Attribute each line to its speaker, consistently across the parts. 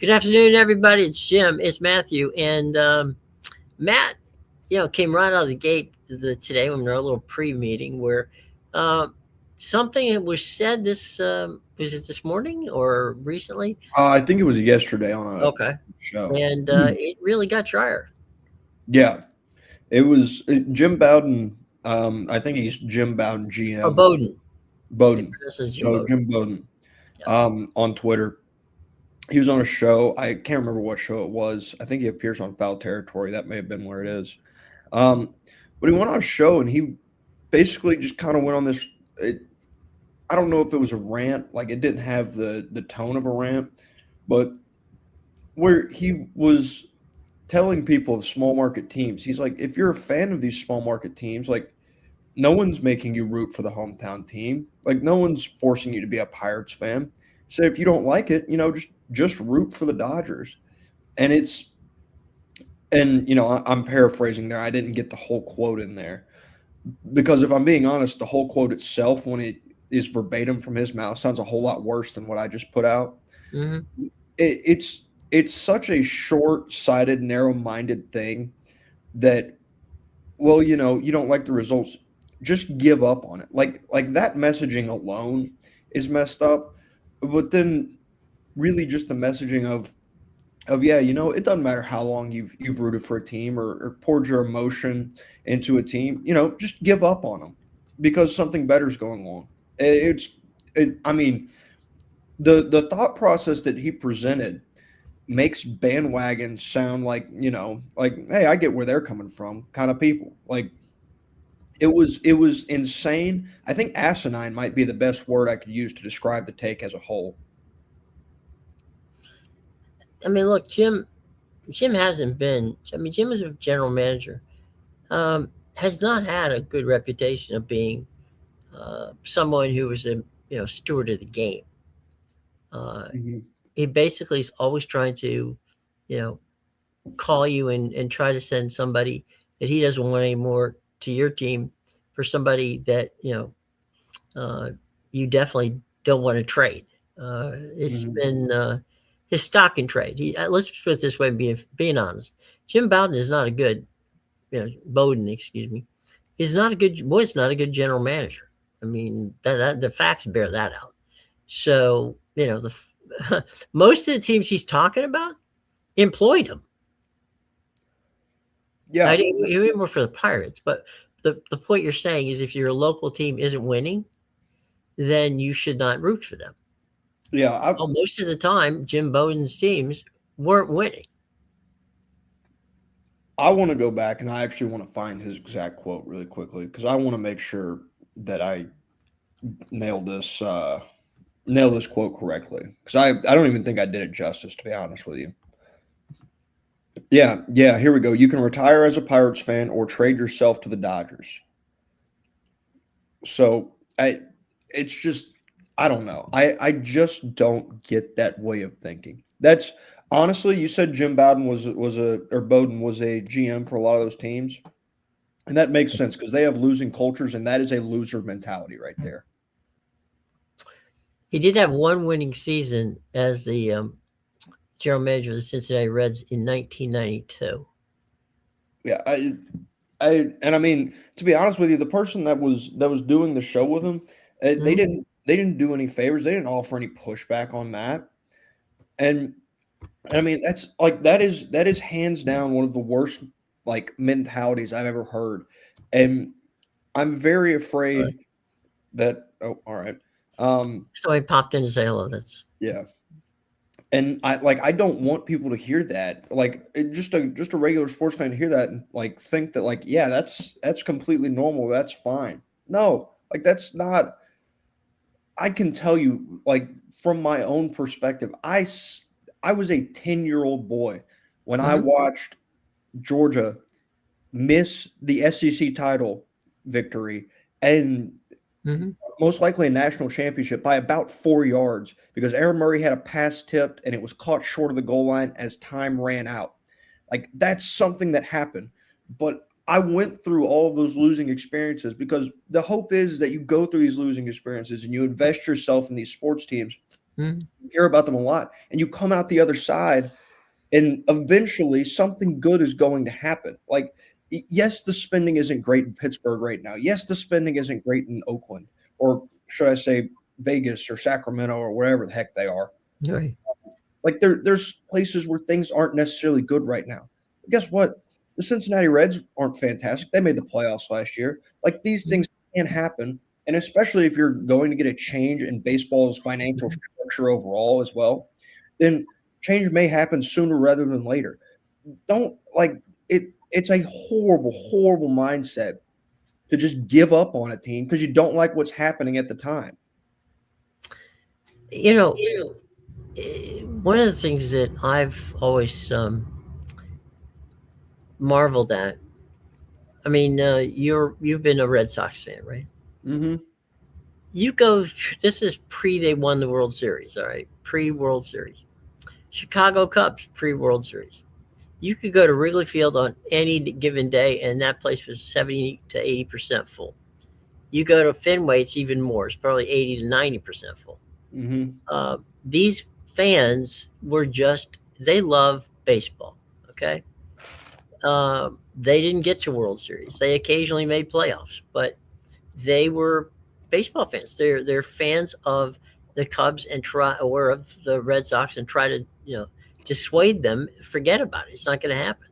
Speaker 1: Good afternoon, everybody. It's Jim. It's Matthew, and Matt, came right out of the gate today when we were a little pre-meeting where um, something was said. Was it this morning or recently?
Speaker 2: I think it was yesterday on a
Speaker 1: Okay,
Speaker 2: show.
Speaker 1: and it really got drier.
Speaker 2: Yeah, it was Jim Bowden. I think he's Jim Bowden
Speaker 1: Oh,
Speaker 2: GM.
Speaker 1: Bowden. They
Speaker 2: Bowden.
Speaker 1: pronounce it as Jim
Speaker 2: So
Speaker 1: Bowden.
Speaker 2: Jim Bowden.
Speaker 1: Yeah.
Speaker 2: On Twitter, he was on a show. I can't remember what show it was. I think he appears on Foul Territory. That may have been where it is. Um, but he went on a show and he basically just kind of went on this. I don't know if it was a rant. Like it didn't have the tone of a rant, but where he was telling people of small market teams, he's like, if you're a fan of these small market teams, like no one's making you root for the hometown team. Like no one's forcing you to be a Pirates fan. So if you don't like it, just root for the Dodgers. And I'm paraphrasing there. I didn't get the whole quote in there because if I'm being honest, the whole quote itself, when it is verbatim from his mouth, sounds a whole lot worse than what I just put out.
Speaker 1: Hmm.
Speaker 2: It's such a short-sighted, narrow-minded thing that, well, you don't like the results, just give up on it. Like that messaging alone is messed up, but then really just the messaging of yeah, it doesn't matter how long you've rooted for a team or poured your emotion into a team, just give up on them because something better is going on. I mean, the thought process that he presented makes bandwagon sound like like hey, I get where they're coming from kind of people. Like it was insane. I think asinine might be the best word I could use to describe the take as a whole.
Speaker 1: I mean, look, Jim. Jim hasn't been. I mean, Jim is a general manager. Has not had a good reputation of being someone who was a steward of the game. Uh,
Speaker 2: Mhm.
Speaker 1: he basically is always trying to, you know, call you and try to send somebody that he doesn't want anymore to your team for somebody that you definitely don't want to trade. It's
Speaker 2: Mhm.
Speaker 1: been his stock and trade. Let's put it this way, being honest, Jim Bowden is not a good, Bowden, excuse me, was not a good general manager. I mean, the facts bear that out. So most of the teams he's talking about employed him. I
Speaker 2: Yeah.
Speaker 1: didn't even more for the Pirates, but the point you're saying is if your local team isn't winning, then you should not root for them.
Speaker 2: Yeah,
Speaker 1: Well, most of the time, Jim Bowden's teams weren't winning.
Speaker 2: I want to go back and I actually want to find his exact quote really quickly because I want to make sure that I nail this nail this quote correctly because I don't even think I did it justice, to be honest with you. Yeah, here we go. You can retire as a Pirates fan or trade yourself to the Dodgers. So it's just I don't know. I just don't get that way of thinking. That's honestly, you said Jim Bowden was a or Bowden was a GM for a lot of those teams, and that makes sense because they have losing cultures, and that is a loser mentality right there.
Speaker 1: He did have one winning season as the general manager of the Cincinnati Reds in 1992.
Speaker 2: Yeah, and I mean to be honest with you, the person that was doing the show with him,
Speaker 1: Mhm.
Speaker 2: they didn't do any favors. They didn't offer any pushback on that, and I mean, that is hands down one of the worst like mentalities I've ever heard, and I'm very
Speaker 1: Right.
Speaker 2: afraid that. Oh, all right. Um,
Speaker 1: So I popped in to say hello. That's
Speaker 2: yeah, and I don't want people to hear that. Like just a regular sports fan to hear that and like think that like yeah that's completely normal. That's fine. No, like that's not. I can tell you like from my own perspective, I was a 10-year-old boy when I
Speaker 1: hmm
Speaker 2: watched Georgia miss the SEC title victory and
Speaker 1: hmm
Speaker 2: most likely a national championship by about 4 yards because Aaron Murray had a pass tipped and it was caught short of the goal line as time ran out. Like that's something that happened. But I went through all of those losing experiences because the hope is that you go through these losing experiences and you invest yourself in these sports teams
Speaker 1: Mhm.
Speaker 2: You hear about them a lot, and you come out the other side, and eventually something good is going to happen. Like, yes, the spending isn't great in Pittsburgh right now. Yes, the spending isn't great in Oakland, or should I say Vegas or Sacramento or wherever the heck they are.
Speaker 1: Right.
Speaker 2: Like there's places where things aren't necessarily good right now. But guess what? The Cincinnati Reds aren't fantastic. They made the playoffs last year. Like these
Speaker 1: Mhm.
Speaker 2: things can happen, and especially if you're going to get a change in baseball's financial structure overall as well, then change may happen sooner rather than later. Don't like it. It's a horrible, horrible mindset to just give up on a team because you don't like what's happening at the time.
Speaker 1: You know, one of the things that I've always marveled at. I mean, you've been a Red Sox fan, right?
Speaker 2: Hmm.
Speaker 1: You go. This is pre they won the World Series. All right, pre World Series. Chicago Cubs pre World Series. You could go to Wrigley Field on any given day, and that place was 70 to 80% full. You go to Fenway, it's even more. It's probably 80 to 90% full.
Speaker 2: Hmm.
Speaker 1: These fans were just they love baseball. Okay, they didn't get to World Series. They occasionally made playoffs, but they were baseball fans. They're fans of the Cubs and try or of the Red Sox and try to dissuade them. Forget about it. It's not going to happen.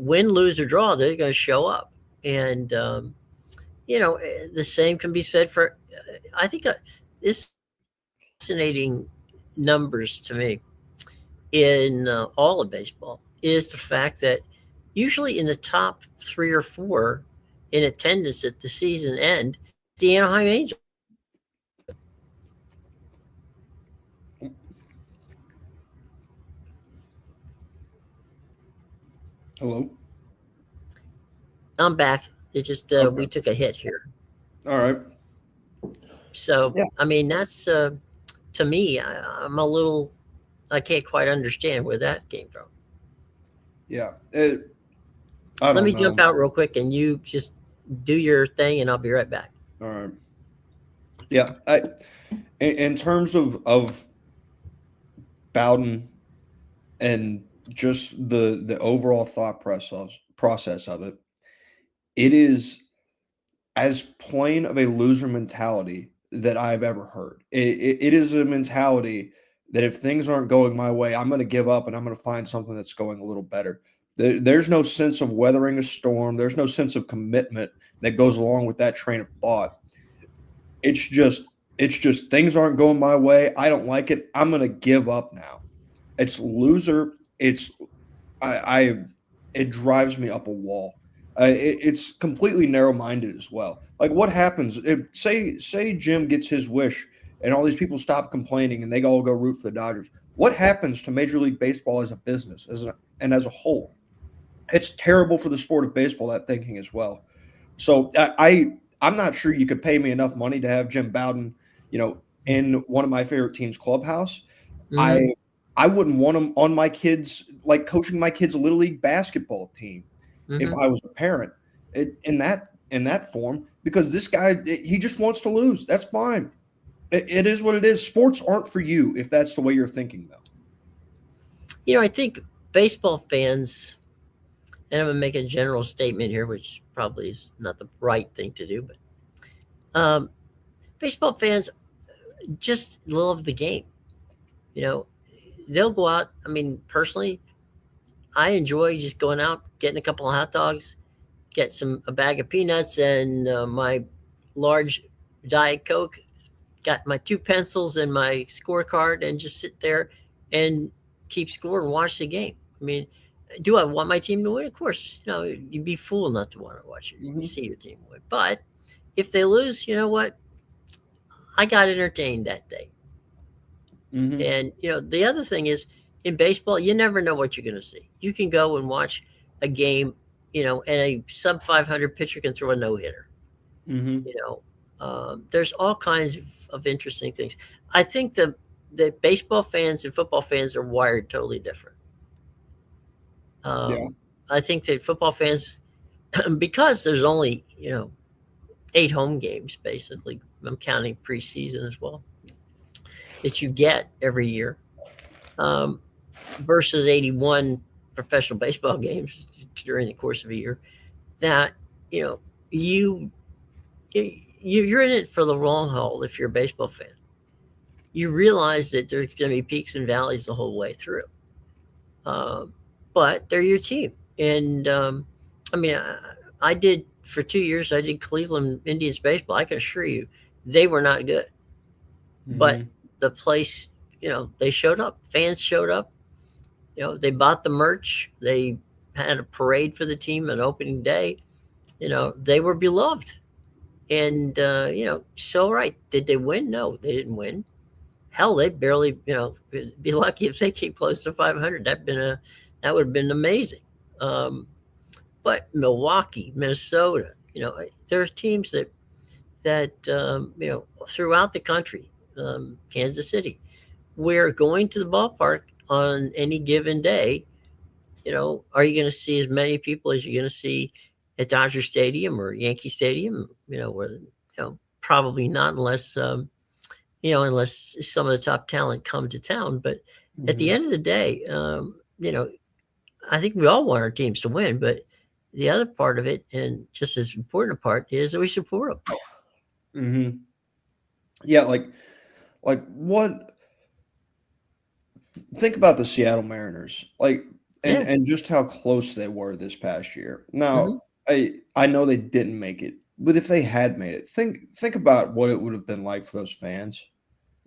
Speaker 1: Win, lose, or draw, they're going to show up. And the same can be said for. I think this is one of the most fascinating numbers to me in all of baseball is the fact that usually in the top 3 or 4 in attendance at the season end, the Anaheim Angels.
Speaker 2: Hello.
Speaker 1: I'm back. It just we
Speaker 2: Okay.
Speaker 1: took a hit here.
Speaker 2: All right.
Speaker 1: So
Speaker 2: Yeah.
Speaker 1: I mean that's to me. I'm a little. I can't quite understand where that came from.
Speaker 2: Yeah. I
Speaker 1: Let
Speaker 2: don't
Speaker 1: me jump
Speaker 2: know.
Speaker 1: out real quick and you just do your thing and I'll be right back.
Speaker 2: All right. Yeah. In terms of Bowden and just the overall process of it, it is as plain of a loser mentality that I've ever heard. It is a mentality that if things aren't going my way, I'm going to give up and I'm going to find something that's going a little better. There's no sense of weathering a storm. There's no sense of commitment that goes along with that train of thought. It's just it's just things aren't going my way. I don't like it. I'm going to give up now. It's loser. I it drives me up a wall. It's completely narrow-minded as well. Like, what happens if say Jim gets his wish and all these people stop complaining and they all go root for the Dodgers? What happens to Major League Baseball as a business and as a whole? It's terrible for the sport of baseball, that thinking as well. So I'm not sure you could pay me enough money to have Jim Bowden, in one of my favorite teams' clubhouse.
Speaker 1: Mm-hmm.
Speaker 2: I wouldn't want him on my kids, like coaching my kids' little league basketball team, if
Speaker 1: Mm-hmm.
Speaker 2: I was a parent in that form, because this guy he just wants to lose. That's fine. It is what it is. Sports aren't for you if that's the way you're thinking, though.
Speaker 1: I think baseball fans, and I'm gonna make a general statement here, which probably is not the right thing to do, but baseball fans just love the game. You know, they'll go out. I mean, personally, I enjoy just going out, getting a couple of hot dogs, get a bag of peanuts, and my large diet coke. Got my 2 pencils and my scorecard, and just sit there and keep score and watch the game. I mean, do I want my team to win? Of course, you'd be fool not to want to watch it. You
Speaker 2: Hmm.
Speaker 1: see your team win, but if they lose, you know what? I got entertained that day.
Speaker 2: Hmm.
Speaker 1: And the other thing is, in baseball, you never know what you're going to see. You can go and watch a game, and a sub 500 pitcher can throw a no hitter.
Speaker 2: Hmm.
Speaker 1: You there's all kinds of interesting things. I think the baseball fans and football fans are wired totally different.
Speaker 2: Yeah.
Speaker 1: I think that football fans, because there's only 8 home games basically. I'm counting preseason as well. that you get every year, um, versus 81 professional baseball games during the course of a year, that you know you you're in it for the long haul. If you're a baseball fan, you realize that there's going to be peaks and valleys the whole way through. Um, but they're your team, and I mean, I did for 2 years. I did Cleveland Indians baseball. I can assure you, they were not good, but
Speaker 2: Hmm.
Speaker 1: the place, they showed up. Fans showed up. They bought the merch. They had a parade for the team on opening day. They were beloved, and so right. Did they win? No, they didn't win. Hell, they barely, be lucky if they keep close to 500. That would have been amazing. Um, but Milwaukee, Minnesota, there are teams that throughout the country, Kansas City, where going to the ballpark on any given day, are you going to see as many people as you're going to see at Dodger Stadium or Yankee Stadium? Where probably not unless some of the top talent come to town. But at the
Speaker 2: Hmm.
Speaker 1: end of the day, I think we all want our teams to win. But the other part of it, and just as important a part, is that we support them.
Speaker 2: Hmm. Yeah, like what? Think about the Seattle Mariners, and
Speaker 1: Yeah.
Speaker 2: and just how close they were this past year.
Speaker 1: Hmm.
Speaker 2: Now, I know they didn't make it, but if they had made it, think about what it would have been like for those fans.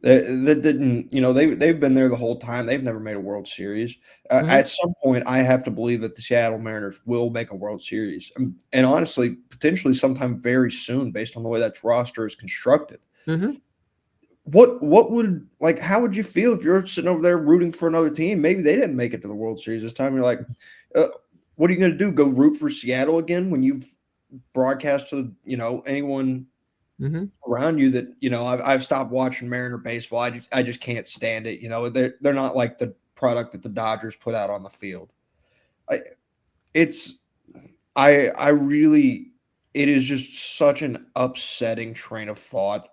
Speaker 2: That didn't, they've been there the whole time. They've never made a World Series.
Speaker 1: Hmm.
Speaker 2: At some point, I have to believe that the Seattle Mariners will make a World Series, and honestly, potentially sometime very soon, based on the way that roster is constructed.
Speaker 1: Hmm.
Speaker 2: What would like? How would you feel if you're sitting over there rooting for another team? Maybe they didn't make it to the World Series this time. You're like, uh, what are you going to do? Go root for Seattle again when you've broadcast to anyone
Speaker 1: Hmm.
Speaker 2: around you that I've stopped watching Mariner baseball. I just can't stand it. They're not like the product that the Dodgers put out on the field. I it's I really it is just such an upsetting train of thought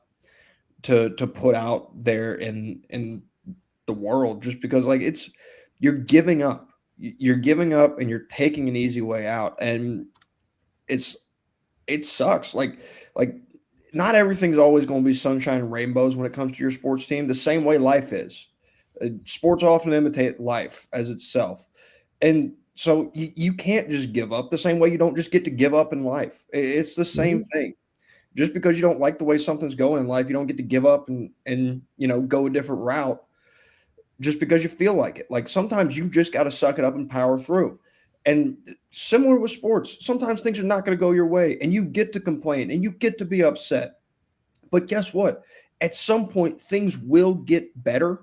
Speaker 2: to put out there in the world, just because you're giving up. You're giving up and you're taking an easy way out, and it's it sucks. Like not everything's always going to be sunshine and rainbows when it comes to your sports team. The same way life is. Sports often imitate life as itself, and so you can't just give up the same way you don't just get to give up in life. It's the same
Speaker 1: Hmm.
Speaker 2: thing. Just because you don't like the way something's going in life, you don't get to give up and go a different route just because you feel like it. Like sometimes you just got to suck it up and power through. And similar with sports, sometimes things are not going to go your way and you get to complain and you get to be upset. But guess what? At some point, things will get better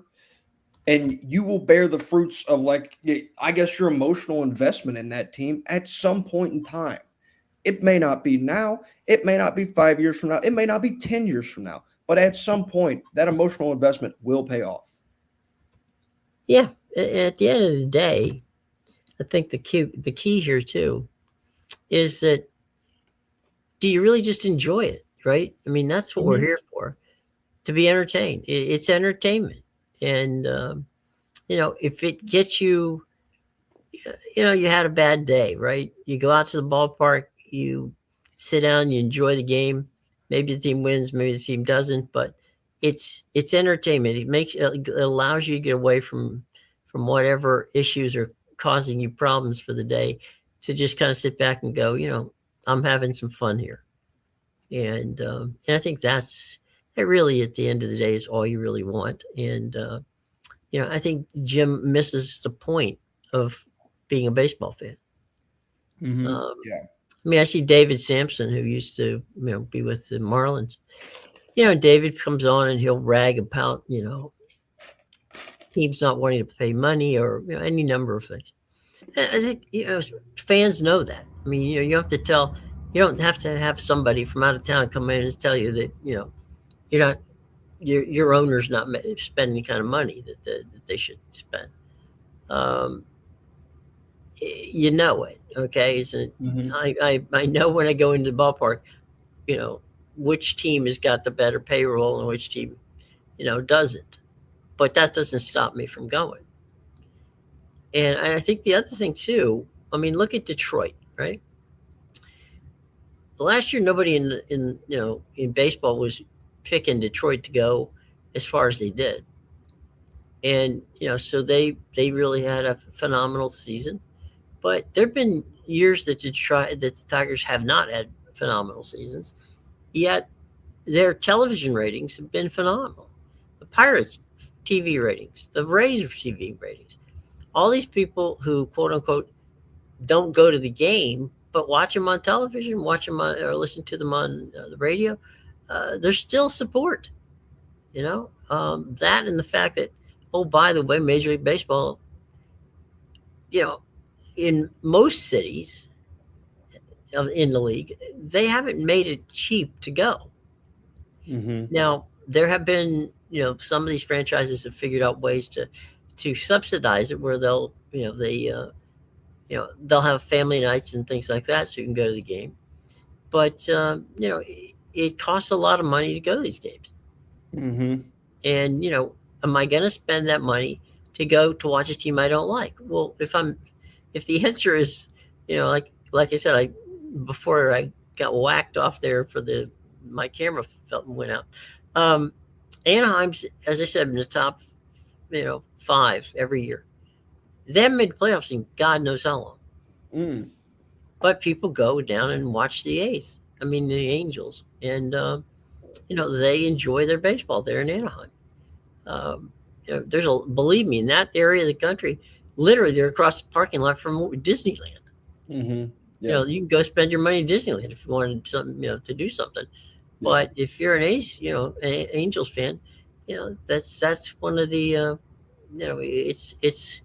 Speaker 2: and you will bear the fruits of, I guess, your emotional investment in that team at some point in time. It may not be now, it may not be 5 years from now, it may not be 10 years from now, but at some point, that emotional investment will pay off.
Speaker 1: Yeah. At the end of the day, I think the key here too is that, do you really just enjoy it, right? I mean, that's what we're
Speaker 2: Mhm.
Speaker 1: here for, to be entertained. It's entertainment, and if it gets you, you had a bad day, right? You go out to the ballpark, you sit down, you enjoy the game. Maybe the team wins, maybe the team doesn't, but it's entertainment. It allows you to get away from whatever issues are causing you problems for the day, to just kind of sit back and go, I'm having some fun here. And I think that really, at the end of the day, is all you really want. And I think Jim misses the point of being a baseball fan.
Speaker 2: Mhm.
Speaker 1: Um,
Speaker 2: Yeah.
Speaker 1: I mean, I see David Sampson, who used to be with the Marlins. David comes on and he'll rag about teams not wanting to pay money, or any number of things. I think fans know that. I mean, you have to tell. You don't have to have somebody from out of town come in and tell you that you're not your owner's not spending the kind of money that they should spend. Um, you know it, okay? So
Speaker 2: Mhm.
Speaker 1: I know when I go into the ballpark, you know which team has got the better payroll and which team doesn't. but that doesn't stop me from going. And I think the other thing too, I mean, look at Detroit, right? Last year, nobody in baseball was picking Detroit to go as far as they did, and so they really had a phenomenal season. But there've been years that the Tigers have not had phenomenal seasons, yet their television ratings have been phenomenal. The Pirates TV ratings, the Rays TV ratings, all these people who quote unquote don't go to the game but watch them on television, watch them or listen to them on the radio, there's still support. That and the fact that, oh, by the way, Major League Baseball, you know, in most cities in the league, they haven't made it cheap to go.
Speaker 2: Mm-hmm.
Speaker 1: Now, there have been, some of these franchises have figured out ways to subsidize it where they'll have family nights and things like that so you can go to the game. But, it costs a lot of money to go to these games.
Speaker 2: Mm-hmm.
Speaker 1: And, am I going to spend that money to go to watch a team I don't like? Well, if the answer is, like I said, before I got whacked off there my camera went out. Anaheim's, as I said, in the top, 5 every year. They haven't made the playoffs in God knows how long.
Speaker 2: Mm.
Speaker 1: But people go down and watch the A's. I mean, the Angels. And, they enjoy their baseball there in Anaheim. Um, believe me, in that area of the country, literally they're across the parking lot from Disneyland.
Speaker 2: Mm-hmm. Yeah.
Speaker 1: You can go spend your money in Disneyland if you wanted something, to do something.
Speaker 2: Yeah.
Speaker 1: But if you're an A's, Angels fan, that's one of the, it's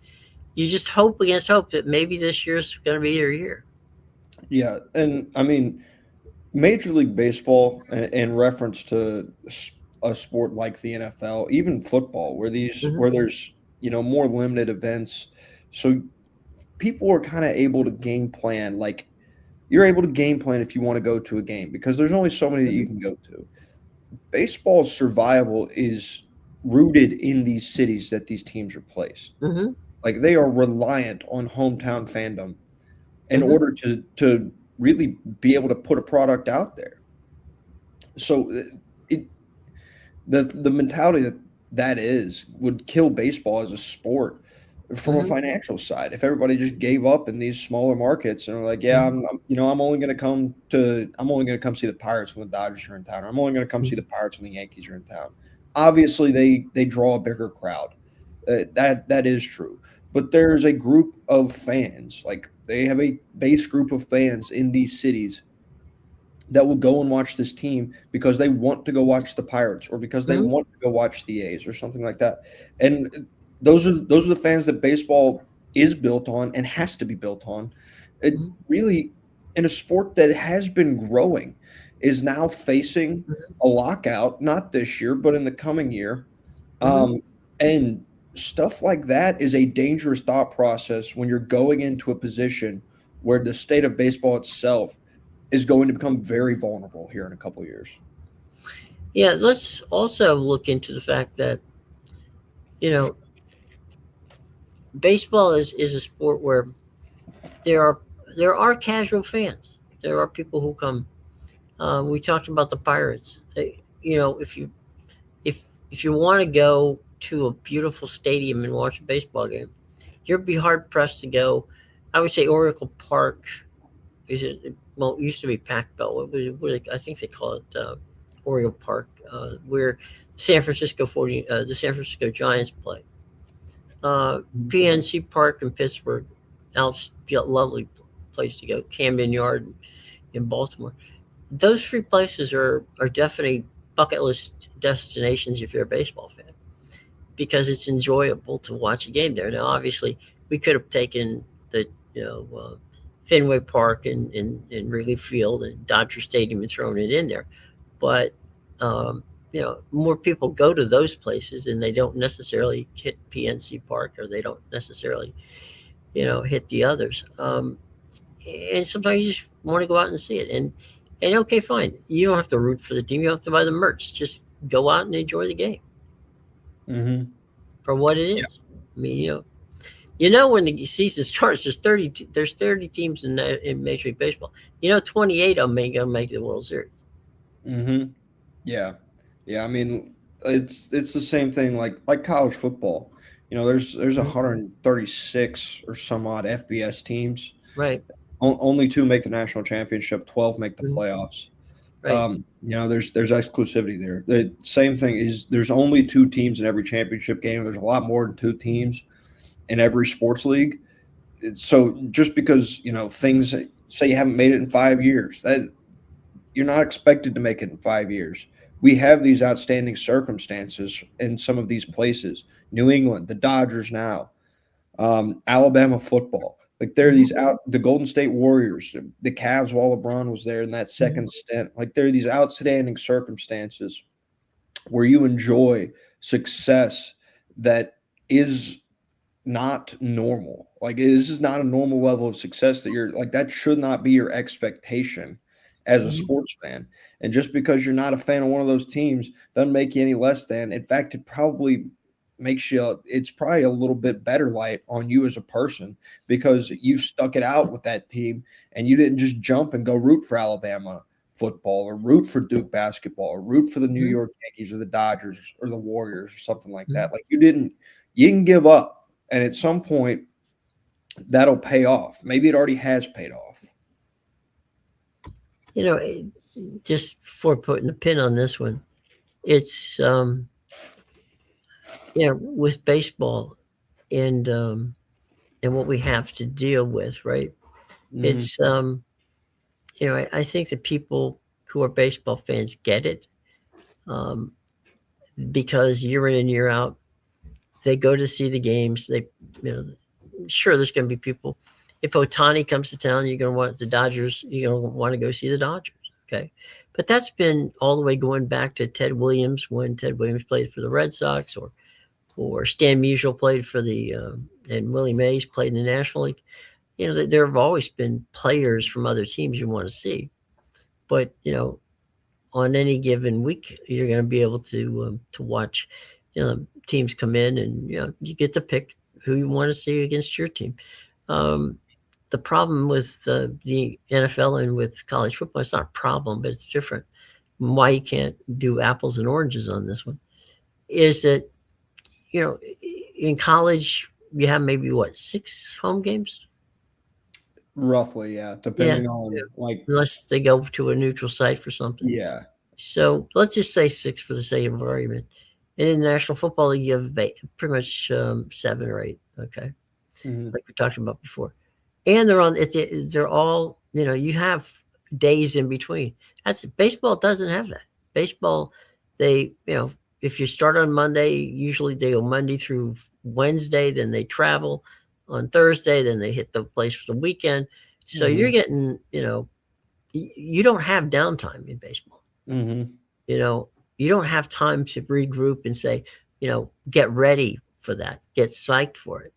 Speaker 1: you just hope against hope that maybe this year's going to be your year.
Speaker 2: Yeah, and I mean, Major League Baseball, in reference to a sport like the NFL, even football,
Speaker 1: Hmm.
Speaker 2: where there's more limited events, so people are kind of able to game plan. Like you're able to game plan if you want to go to a game because there's only so many that you
Speaker 1: Hmm.
Speaker 2: can go to. Baseball's survival is rooted in these cities that these teams are placed.
Speaker 1: Hmm.
Speaker 2: Like they are reliant on hometown fandom in
Speaker 1: Hmm.
Speaker 2: order to really be able to put a product out there. So it the mentality that is would kill baseball as a sport from a
Speaker 1: Hmm.
Speaker 2: financial side. If everybody just gave up in these smaller markets and were like, yeah,
Speaker 1: Hmm.
Speaker 2: I'm only going to come see the Pirates when the Dodgers are in town. Or I'm only going to come see
Speaker 1: Hmm.
Speaker 2: the Pirates when the Yankees are in town. Obviously, they draw a bigger crowd. That is true. But there's a group of fans, like they have a base group of fans in these cities that will go and watch this team because they want to go watch the Pirates or because they
Speaker 1: Hmm.
Speaker 2: want to go watch the A's or something like that. And those are the fans that baseball is built on and has to be built on. It really, in a sport that has been growing, is now facing a lockout, not this year, but in the coming year.
Speaker 1: Hmm.
Speaker 2: Um, and stuff like that is a dangerous thought process when you're going into a position where the state of baseball itself is going to become very vulnerable here in a couple of years.
Speaker 1: Yeah, let's also look into the fact that, you know, baseball is a sport where there are there are casual fans. There are people who come. We talked about the Pirates. If you want to go to a beautiful stadium and watch a baseball game, you'd be hard pressed to go. I would say Oracle Park. Is it? Well, it used to be Pac Bell. I think they call it Oriole Park, where the San Francisco Giants play. PNC Park in Pittsburgh, lovely place to go. Camden Yard in Baltimore. Those three places are definitely bucket list destinations if you're a baseball fan because it's enjoyable to watch a game there. Now, obviously, we could have taken the Fenway Park and Wrigley Field and Dodger Stadium and thrown it in there, but more people go to those places and they don't necessarily hit PNC Park or they don't necessarily hit the others. And sometimes you just want to go out and see it. And okay, fine. You don't have to root for the team. You don't have to buy the merch. Just go out and enjoy the game.
Speaker 2: Mhm.
Speaker 1: for what it
Speaker 2: Yeah.
Speaker 1: is. I mean, when the season starts, there's 30 teams in Major League Baseball. 28 of them ain't gonna make the World Series.
Speaker 2: Hmm. Yeah. Yeah. I mean, it's the same thing like college football. There's
Speaker 1: Mhm.
Speaker 2: 136 or some odd FBS teams.
Speaker 1: Right.
Speaker 2: Only two make the national championship. 12 make the
Speaker 1: Mhm.
Speaker 2: playoffs.
Speaker 1: Right.
Speaker 2: There's exclusivity there. The same thing is there's only two teams in every championship game. There's a lot more than two teams in every sports league. So just because things say you haven't made it in 5 years, that you're not expected to make it in 5 years. We have these outstanding circumstances in some of these places. New England, the Dodgers now, Alabama football. Like there are
Speaker 1: Mhm.
Speaker 2: these out the Golden State Warriors, the Cavs while LeBron was there in that
Speaker 1: Mhm.
Speaker 2: second stint. Like there are these outstanding circumstances where you enjoy success that is not normal. Like this is not a normal level of success that you're like that should not be your expectation as a
Speaker 1: Mhm.
Speaker 2: sports fan. And just because you're not a fan of one of those teams doesn't make you any less than. In fact, it probably makes you it's probably a little bit better light on you as a person because you stuck it out with that team and you didn't just jump and go root for Alabama football or root for Duke basketball or root for the New
Speaker 1: Mhm.
Speaker 2: York Yankees or the Dodgers or the Warriors or something like
Speaker 1: Mhm.
Speaker 2: that. Like you didn't give up, and at some point that'll pay off. Maybe it already has paid off.
Speaker 1: You know, it, just before putting a pin on this one, it's with baseball and what we have to deal with, right?
Speaker 2: Mhm.
Speaker 1: It's I think that people who are baseball fans get it, um, because year in and year out they go to see the games. You know, sure, there's going to be people. If Otani comes to town, you're going to want the Dodgers. You're going to want to go see the Dodgers. Okay, but that's been all the way going back to Ted Williams when Ted Williams played for the Red Sox, or Stan Musial played for and Willie Mays played in the National League. There have always been players from other teams you want to see, but on any given week, you're going to be able to watch, teams come in, and you get to pick who you want to see against your team. Um, the problem with the NFL and with college football, it's not a problem, but it's different. Why you can't do apples and oranges on this one is that you know in college you have maybe what, 6 home games?
Speaker 2: Roughly, yeah,
Speaker 1: Yeah,
Speaker 2: depending on like
Speaker 1: unless they go to a neutral site for something.
Speaker 2: yeah.
Speaker 1: So let's just say 6 for the sake of argument. And in the National Football League, you have pretty much 7 or 8. Okay,
Speaker 2: Mhm.
Speaker 1: like we talked about before, and they're all, you have days in between. That's baseball doesn't have that. Baseball, they if you start on Monday, usually they go Monday through Wednesday, then they travel on Thursday, then they hit the place for the weekend. So you're
Speaker 2: Mhm.
Speaker 1: getting, you don't have downtime in baseball.
Speaker 2: Mhm.
Speaker 1: You know, you don't have time to regroup and say, get ready for that, get psyched for it.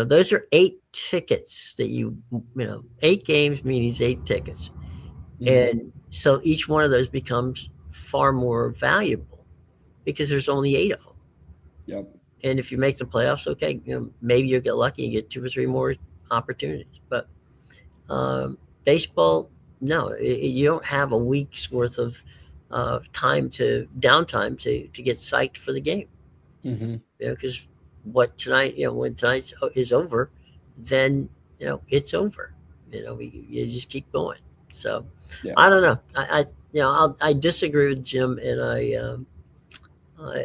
Speaker 1: Those are 8 tickets that you know, 8 games means 8 tickets.
Speaker 2: Mhm.
Speaker 1: And so each one of those becomes far more valuable because there's only 8 of them.
Speaker 2: Yep.
Speaker 1: And if you make the playoffs, okay, maybe you'll get lucky and get 2 or 3 more opportunities. But um, baseball, no, you don't have a week's worth of time to downtime to get psyched for the game.
Speaker 2: Mhm.
Speaker 1: Because what tonight, when tonight is over, then it's over. You just keep going. So
Speaker 2: Yeah.
Speaker 1: I don't know. I disagree with Jim, and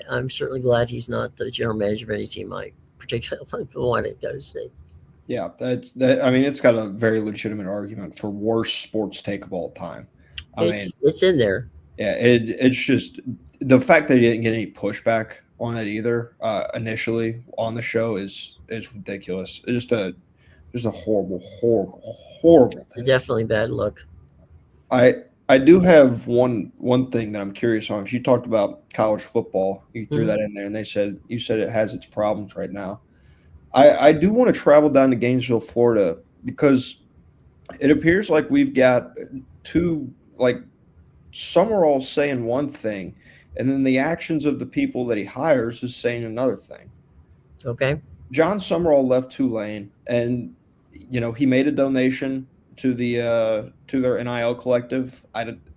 Speaker 1: I'm certainly glad he's not the general manager of any team I particularly want to go see.
Speaker 2: Yeah, that's that. I mean, it's got a very legitimate argument for worst sports take of all time. I mean,
Speaker 1: It's in there.
Speaker 2: yeah, it's just the fact that he didn't get any pushback on it either initially on the show is ridiculous. It's just a horrible, horrible, horrible
Speaker 1: It's
Speaker 2: take.
Speaker 1: definitely bad luck.
Speaker 2: I I do have one thing that I'm curious on. 'Cause you talked about college football. You threw
Speaker 1: Mhm.
Speaker 2: that in there, and you said it has its problems right now. I do want to travel down to Gainesville, Florida, because it appears like we've got two like some are all saying one thing, and then the actions of the people that he hires is saying another thing.
Speaker 1: Okay.
Speaker 2: John Summerall left Tulane, and he made a donation to their NIL collective.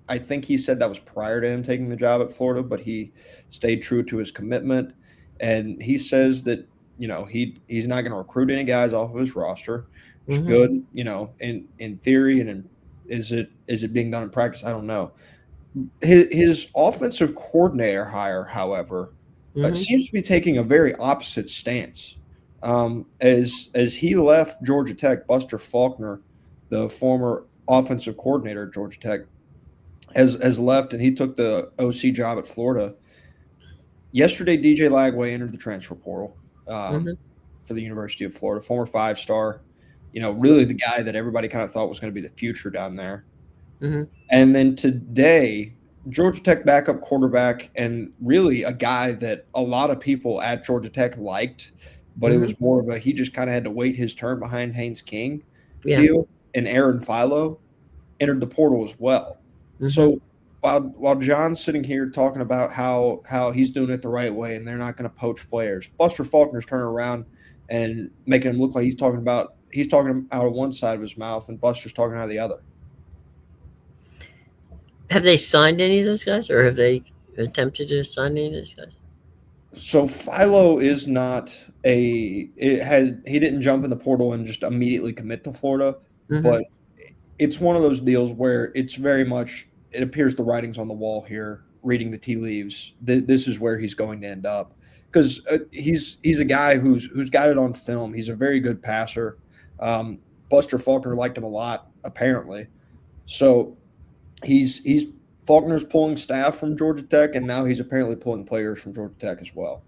Speaker 2: I think he said that was prior to him taking the job at Florida, but he stayed true to his commitment, and he says that he's not going to recruit any guys off of his roster. Which is
Speaker 1: Mm-hmm.
Speaker 2: good, in theory, and is it being done in practice? I don't know. His offensive coordinator hire, however,
Speaker 1: Mm-hmm.
Speaker 2: seems to be taking a very opposite stance. As he left Georgia Tech, Buster Faulkner, the former offensive coordinator at Georgia Tech, has left, and he took the OC job at Florida. Yesterday, DJ Lagway entered the transfer portal
Speaker 1: Mm-hmm.
Speaker 2: for the University of Florida, former 5-star. Really the guy that everybody kind of thought was going to be the future down there.
Speaker 1: Mm-hmm.
Speaker 2: And then today, Georgia Tech backup quarterback, and really a guy that a lot of people at Georgia Tech liked, but it
Speaker 1: Mm-hmm.
Speaker 2: was more of a he just kind of had to wait his turn behind Haynes King
Speaker 1: Yeah.
Speaker 2: deal. And Aaron Philo entered the portal as well.
Speaker 1: Mm-hmm.
Speaker 2: So while John's sitting here talking about how he's doing it the right way and they're not going to poach players, Buster Faulkner's turning around and making him look like he's talking out of one side of his mouth and Buster's talking out of the other.
Speaker 1: Have they signed any of those guys, or have they attempted to sign any of those guys?
Speaker 2: So Philo is not he didn't jump in the portal and just immediately commit to Florida,
Speaker 1: Mm-hmm.
Speaker 2: but it's one of those deals where it's very much it appears the writing's on the wall here. Reading the tea leaves, this is where he's going to end up because he's a guy who's got it on film. He's a very good passer. Buster Faulkner liked him a lot, apparently. So he's Faulkner's pulling staff from Georgia Tech, and now he's apparently pulling players from Georgia Tech as well.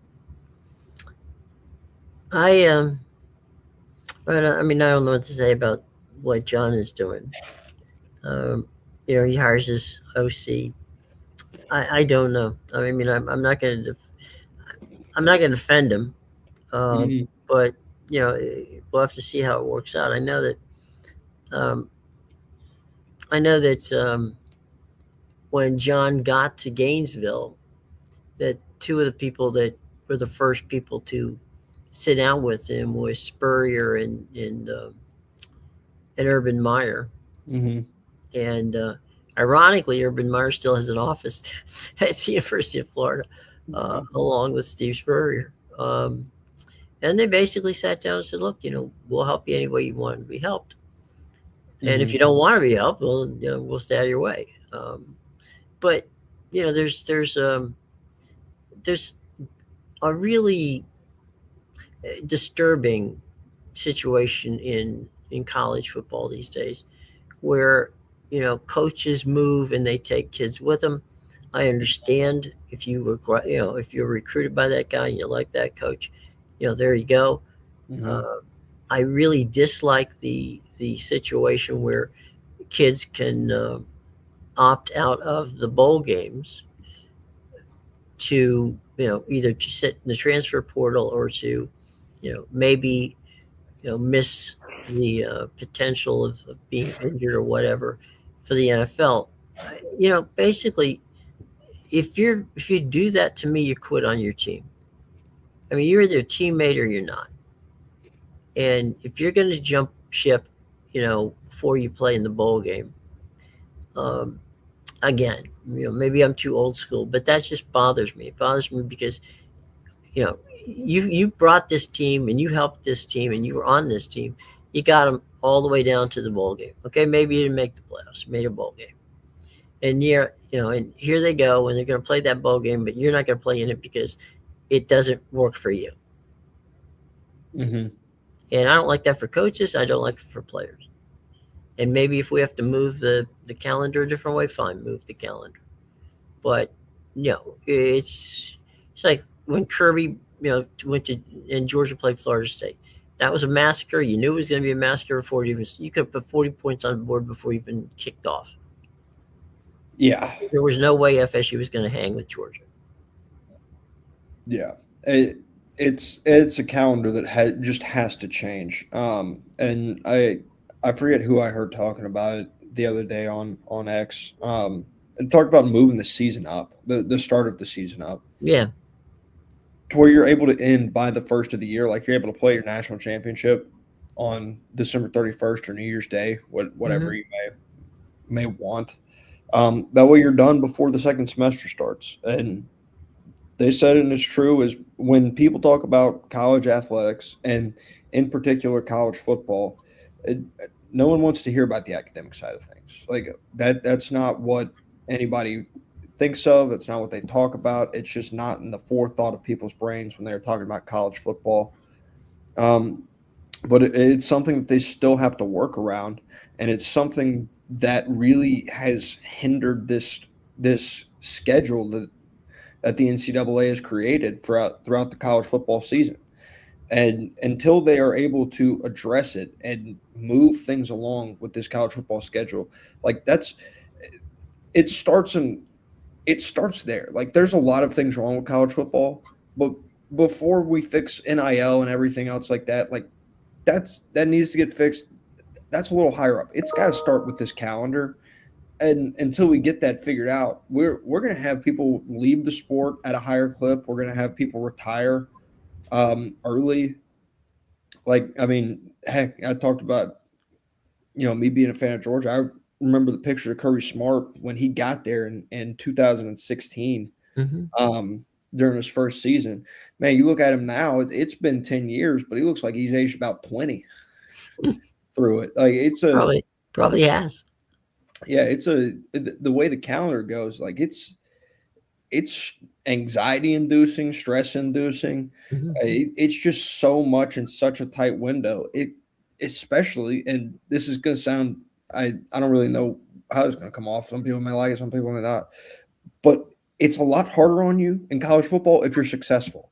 Speaker 1: I I mean, I don't know what to say about what John is doing. Um, he hires his OC. I don't know. I mean, I'm not going to I'm not going to defend him,
Speaker 2: Mhm.
Speaker 1: but we'll have to see how it works out. Um, I know that when John got to Gainesville, that two of the people that were the first people to sit down with him was Spurrier and Urban Meyer.
Speaker 2: Mhm.
Speaker 1: And ironically, Urban Meyer still has an office at the University of Florida, along with Steve Spurrier. And they basically sat down and said, "Look, we'll help you any way you want to be helped. And if
Speaker 2: Mhm.
Speaker 1: you don't want to be helped, well, we'll stay out of your way." But there's a really disturbing situation in college football these days, where coaches move and they take kids with them. I understand if you were if you're recruited by that guy and you like that coach, there you go.
Speaker 2: Mhm.
Speaker 1: Uh, I really dislike the situation where kids can opt out of the bowl games to either to sit in the transfer portal or to maybe miss the potential of being injured or whatever for the NFL. Basically, if you do that to me, you quit on your team. I mean, you're either a teammate or you're not. And if you're going to jump ship, before you play in the bowl game, um, again, maybe I'm too old school, but that just bothers me. It bothers me because you know you brought this team and you helped this team and you were on this team. You got them all the way down to the bowl game. Okay, maybe you didn't make the playoffs, made a bowl game, and and here they go, and they're going to play that bowl game, but you're not going to play in it because it doesn't work for you.
Speaker 2: Mhm.
Speaker 1: And I don't like that for coaches. I don't like it for players. And maybe if we have to move the calendar a different way, fine, move the calendar. But it's like when Kirby went to and Georgia played Florida State. That was a massacre. You knew it was going to be a massacre before you could put 40 points on the board before you even kicked off.
Speaker 2: Yeah.
Speaker 1: There was no way FSU was going to hang with Georgia.
Speaker 2: Yeah. It's a calendar that just has to change. And I forget who I heard talking about it the other day on X. and talked about moving the season up, the start of the season up,
Speaker 1: Yeah.
Speaker 2: to where you're able to end by the first of the year, like you're able to play your national championship on December 31st or New Year's Day, whatever
Speaker 1: Hmm.
Speaker 2: you may want. That way you're done before the second semester starts. And they said, and it's true, is when people talk about college athletics and in particular college football, it, no one wants to hear about the academic side of things. Like that's not what anybody thinks of. That's not what they talk about. It's just not in the forethought of people's brains when they're talking about college football. Um, but it's something that they still have to work around, and it's something that really has hindered this schedule that the NCAA has created throughout the college football season. And until they are able to address it and move things along with this college football schedule, like it starts in it starts there. Like there's a lot of things wrong with college football, but before we fix NIL and everything else like that, like that needs to get fixed. That's a little higher up. It's got to start with this calendar, and until we get that figured out, we're going to have people leave the sport at a higher clip. We're going to have people retire early. Like I mean, heck, I talked about me being a fan of Georgia. I remember the picture of Kirby Smart when he got there in 2016
Speaker 1: Hmm.
Speaker 2: during his first season. Man, you look at him now; it's been 10 years, but he looks like he's aged about 20 through it. Like
Speaker 1: Probably has.
Speaker 2: it's the way the calendar goes. Like it's anxiety inducing, stress inducing.
Speaker 1: Hmm.
Speaker 2: It's just so much in such a tight window. It especially, and this is going to sound, I don't really know how it's going to come off. Some people may like it, some people may not. But it's a lot harder on you in college football if you're successful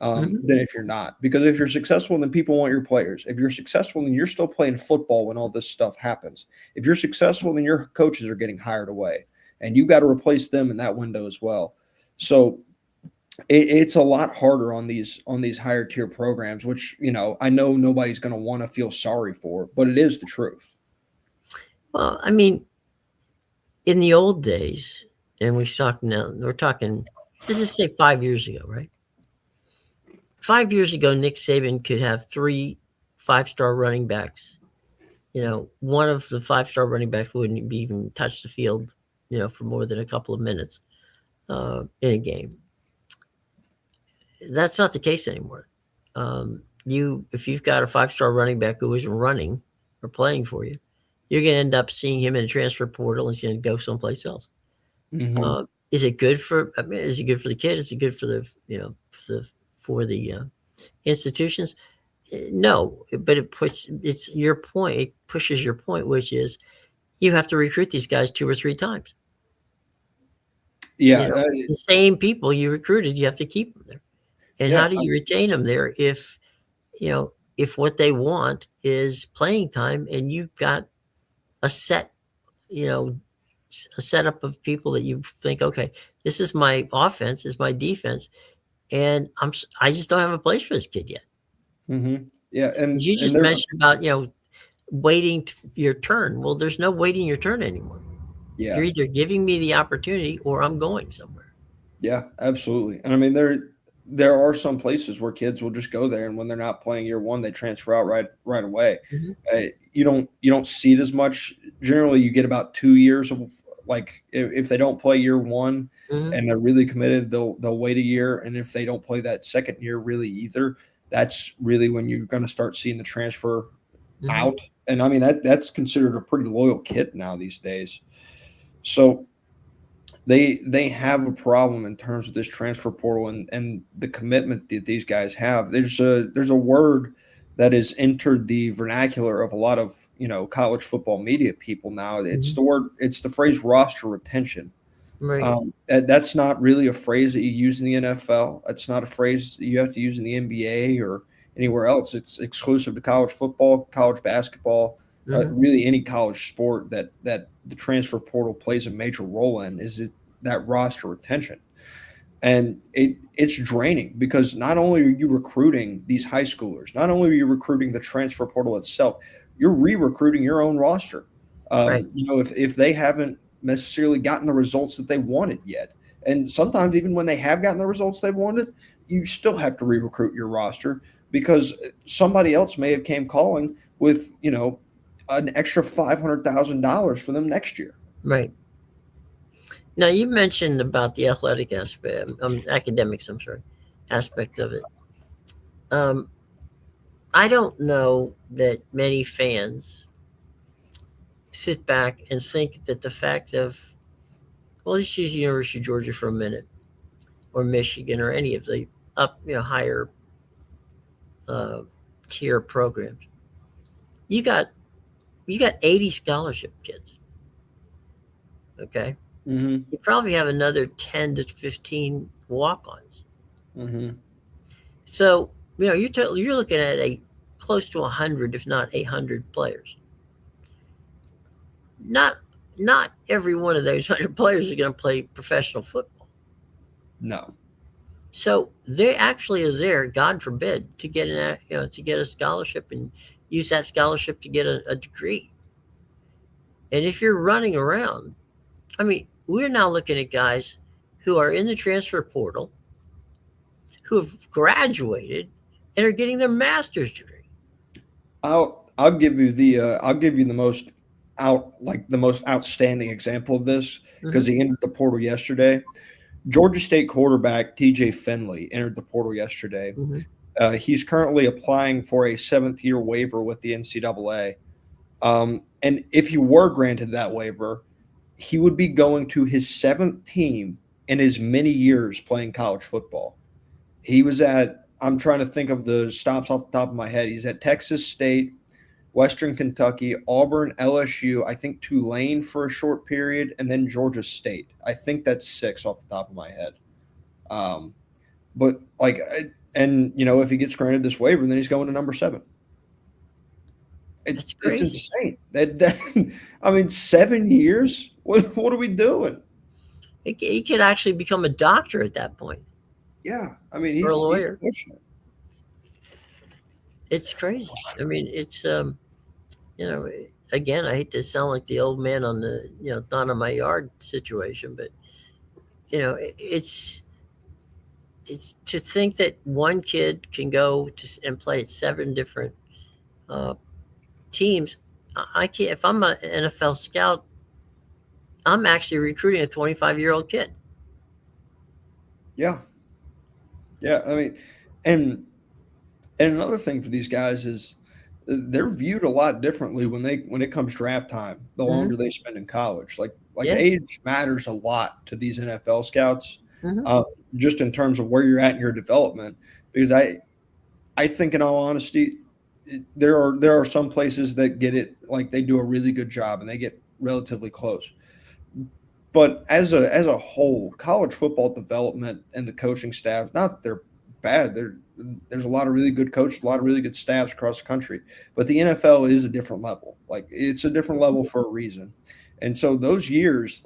Speaker 1: Hmm.
Speaker 2: than if you're not. Because if you're successful, then people want your players. If you're successful, then you're still playing football when all this stuff happens. If you're successful, then your coaches are getting hired away, and you've got to replace them in that window as well. So it's a lot harder on these higher tier programs, which I know nobody's going to want to feel sorry for, but it is the truth.
Speaker 1: Well, I mean, in the old days, and we're talking, let's just say 5 years ago, right? 5 years ago, Nick Saban could have three five-star running backs. One of the five-star running backs wouldn't be even touch the field, for more than a couple of minutes in a game. That's not the case anymore. If you've got a five-star running back who isn't running or playing for you, you're going to end up seeing him in a transfer portal and he's going to go someplace else.
Speaker 2: Hmm.
Speaker 1: Is it good for? I mean, is it good for the kid? Is it good for the institutions? No, but it's your point. It pushes your point, which is you have to recruit these guys 2 or 3 times.
Speaker 2: Yeah,
Speaker 1: The same people you recruited, you have to keep them there. And
Speaker 2: yeah,
Speaker 1: how do you retain them there if what they want is playing time and you've got a set, you know, a setup of people that you think, okay, this is my offense, this is my defense, and I just don't have a place for this kid yet.
Speaker 2: hmm yeah,
Speaker 1: You
Speaker 2: and
Speaker 1: just
Speaker 2: there's
Speaker 1: mentioned about waiting your turn. Well, there's no waiting your turn anymore.
Speaker 2: yeah,
Speaker 1: You're either giving me the opportunity or I'm going somewhere.
Speaker 2: yeah, absolutely. And I mean, there are some places where kids will just go there, and when they're not playing year one, they transfer out right away.
Speaker 1: Hmm.
Speaker 2: You don't see it as much. Generally, you get about 2 years of like if they don't play year one
Speaker 1: Hmm.
Speaker 2: and they're really committed, they'll wait a year, and if they don't play that second year really either, that's really when you're going to start seeing the transfer
Speaker 1: Hmm.
Speaker 2: out. And I mean that's considered a pretty loyal kid now these days. So they have a problem in terms of this transfer portal and the commitment that these guys have. There's a word that has entered the vernacular of a lot of college football media people now.
Speaker 1: Hmm.
Speaker 2: It's the phrase roster retention.
Speaker 1: Right.
Speaker 2: That's not really a phrase that you use in the NFL. It's not a phrase that you have to use in the NBA or anywhere else. It's exclusive to college football, college basketball,
Speaker 1: Hmm.
Speaker 2: really any college sport that the transfer portal plays a major role in. That roster retention, and it's draining because not only are you recruiting these high schoolers, not only are you recruiting the transfer portal itself, you're re-recruiting your own roster.
Speaker 1: Right.
Speaker 2: If they haven't necessarily gotten the results that they wanted yet. And sometimes, even when they have gotten the results they've wanted, you still have to re-recruit your roster because somebody else may have came calling with an extra $500,000 for them next year.
Speaker 1: Right. Now you mentioned about the athletic aspect, academics. I'm sorry, aspect of it. Um, I don't know that many fans sit back and think that the fact of, well, let's use University of Georgia for a minute, or Michigan, or any of the higher uh, tier programs. You got you got 80 scholarship kids. Okay,
Speaker 2: Mm-hmm.
Speaker 1: you probably have another 10 to 15 walk-ons.
Speaker 2: Mm-hmm.
Speaker 1: So you're looking at a close to 100, if not 800 players. Not every one of those 100 players is going to play professional football.
Speaker 2: No.
Speaker 1: So they actually are there, God forbid, to get a scholarship and use that scholarship to get a degree. And if you're running around, I mean, we're now looking at guys who are in the transfer portal, who have graduated and are getting their master's degree.
Speaker 2: I'll give you the most the most outstanding example of this
Speaker 1: Hmm.
Speaker 2: because he entered the portal yesterday. Georgia State quarterback TJ Finley entered the portal yesterday.
Speaker 1: Hmm.
Speaker 2: He's currently applying for a seventh year waiver with the NCAA. And if he were granted that waiver, he would be going to his seventh team in as many years playing college football. He was at, I'm trying to think of the stops off the top of my head. He's at Texas State, Western Kentucky, Auburn, LSU, I think Tulane for a short period, and then Georgia State. I think that's six off the top of my head. Um, but like, and if he gets granted this waiver, then he's going to number seven.
Speaker 1: That's
Speaker 2: It's
Speaker 1: crazy.
Speaker 2: insane. That I mean, 7 years. What are we doing?
Speaker 1: He could actually become a doctor at that point,
Speaker 2: Yeah, I mean,
Speaker 1: or a
Speaker 2: he's
Speaker 1: lawyer.
Speaker 2: pushing it.
Speaker 1: It's crazy. I mean, it's you know, again, I hate to sound like the old man on the not on my yard situation, but it's to think that one kid can go and play at seven different uh, teams. I can't. If I'm an NFL scout, I'm actually recruiting a 25-year-old kid.
Speaker 2: Yeah, yeah. I mean, and and another thing for these guys is they're viewed a lot differently when it comes draft time. The
Speaker 1: Hmm.
Speaker 2: longer they spend in college, like
Speaker 1: Yeah.
Speaker 2: age matters a lot to these NFL scouts,
Speaker 1: Hmm.
Speaker 2: uh, just in terms of where you're at in your development. Because I think, in all honesty, there are some places that get it like they do a really good job and they get relatively close. But as a whole, college football development and the coaching staff, not that they're bad, there's a lot of really good coaches, a lot of really good staffs across the country. But the NFL is a different level. Like it's a different level for a reason. And so those years,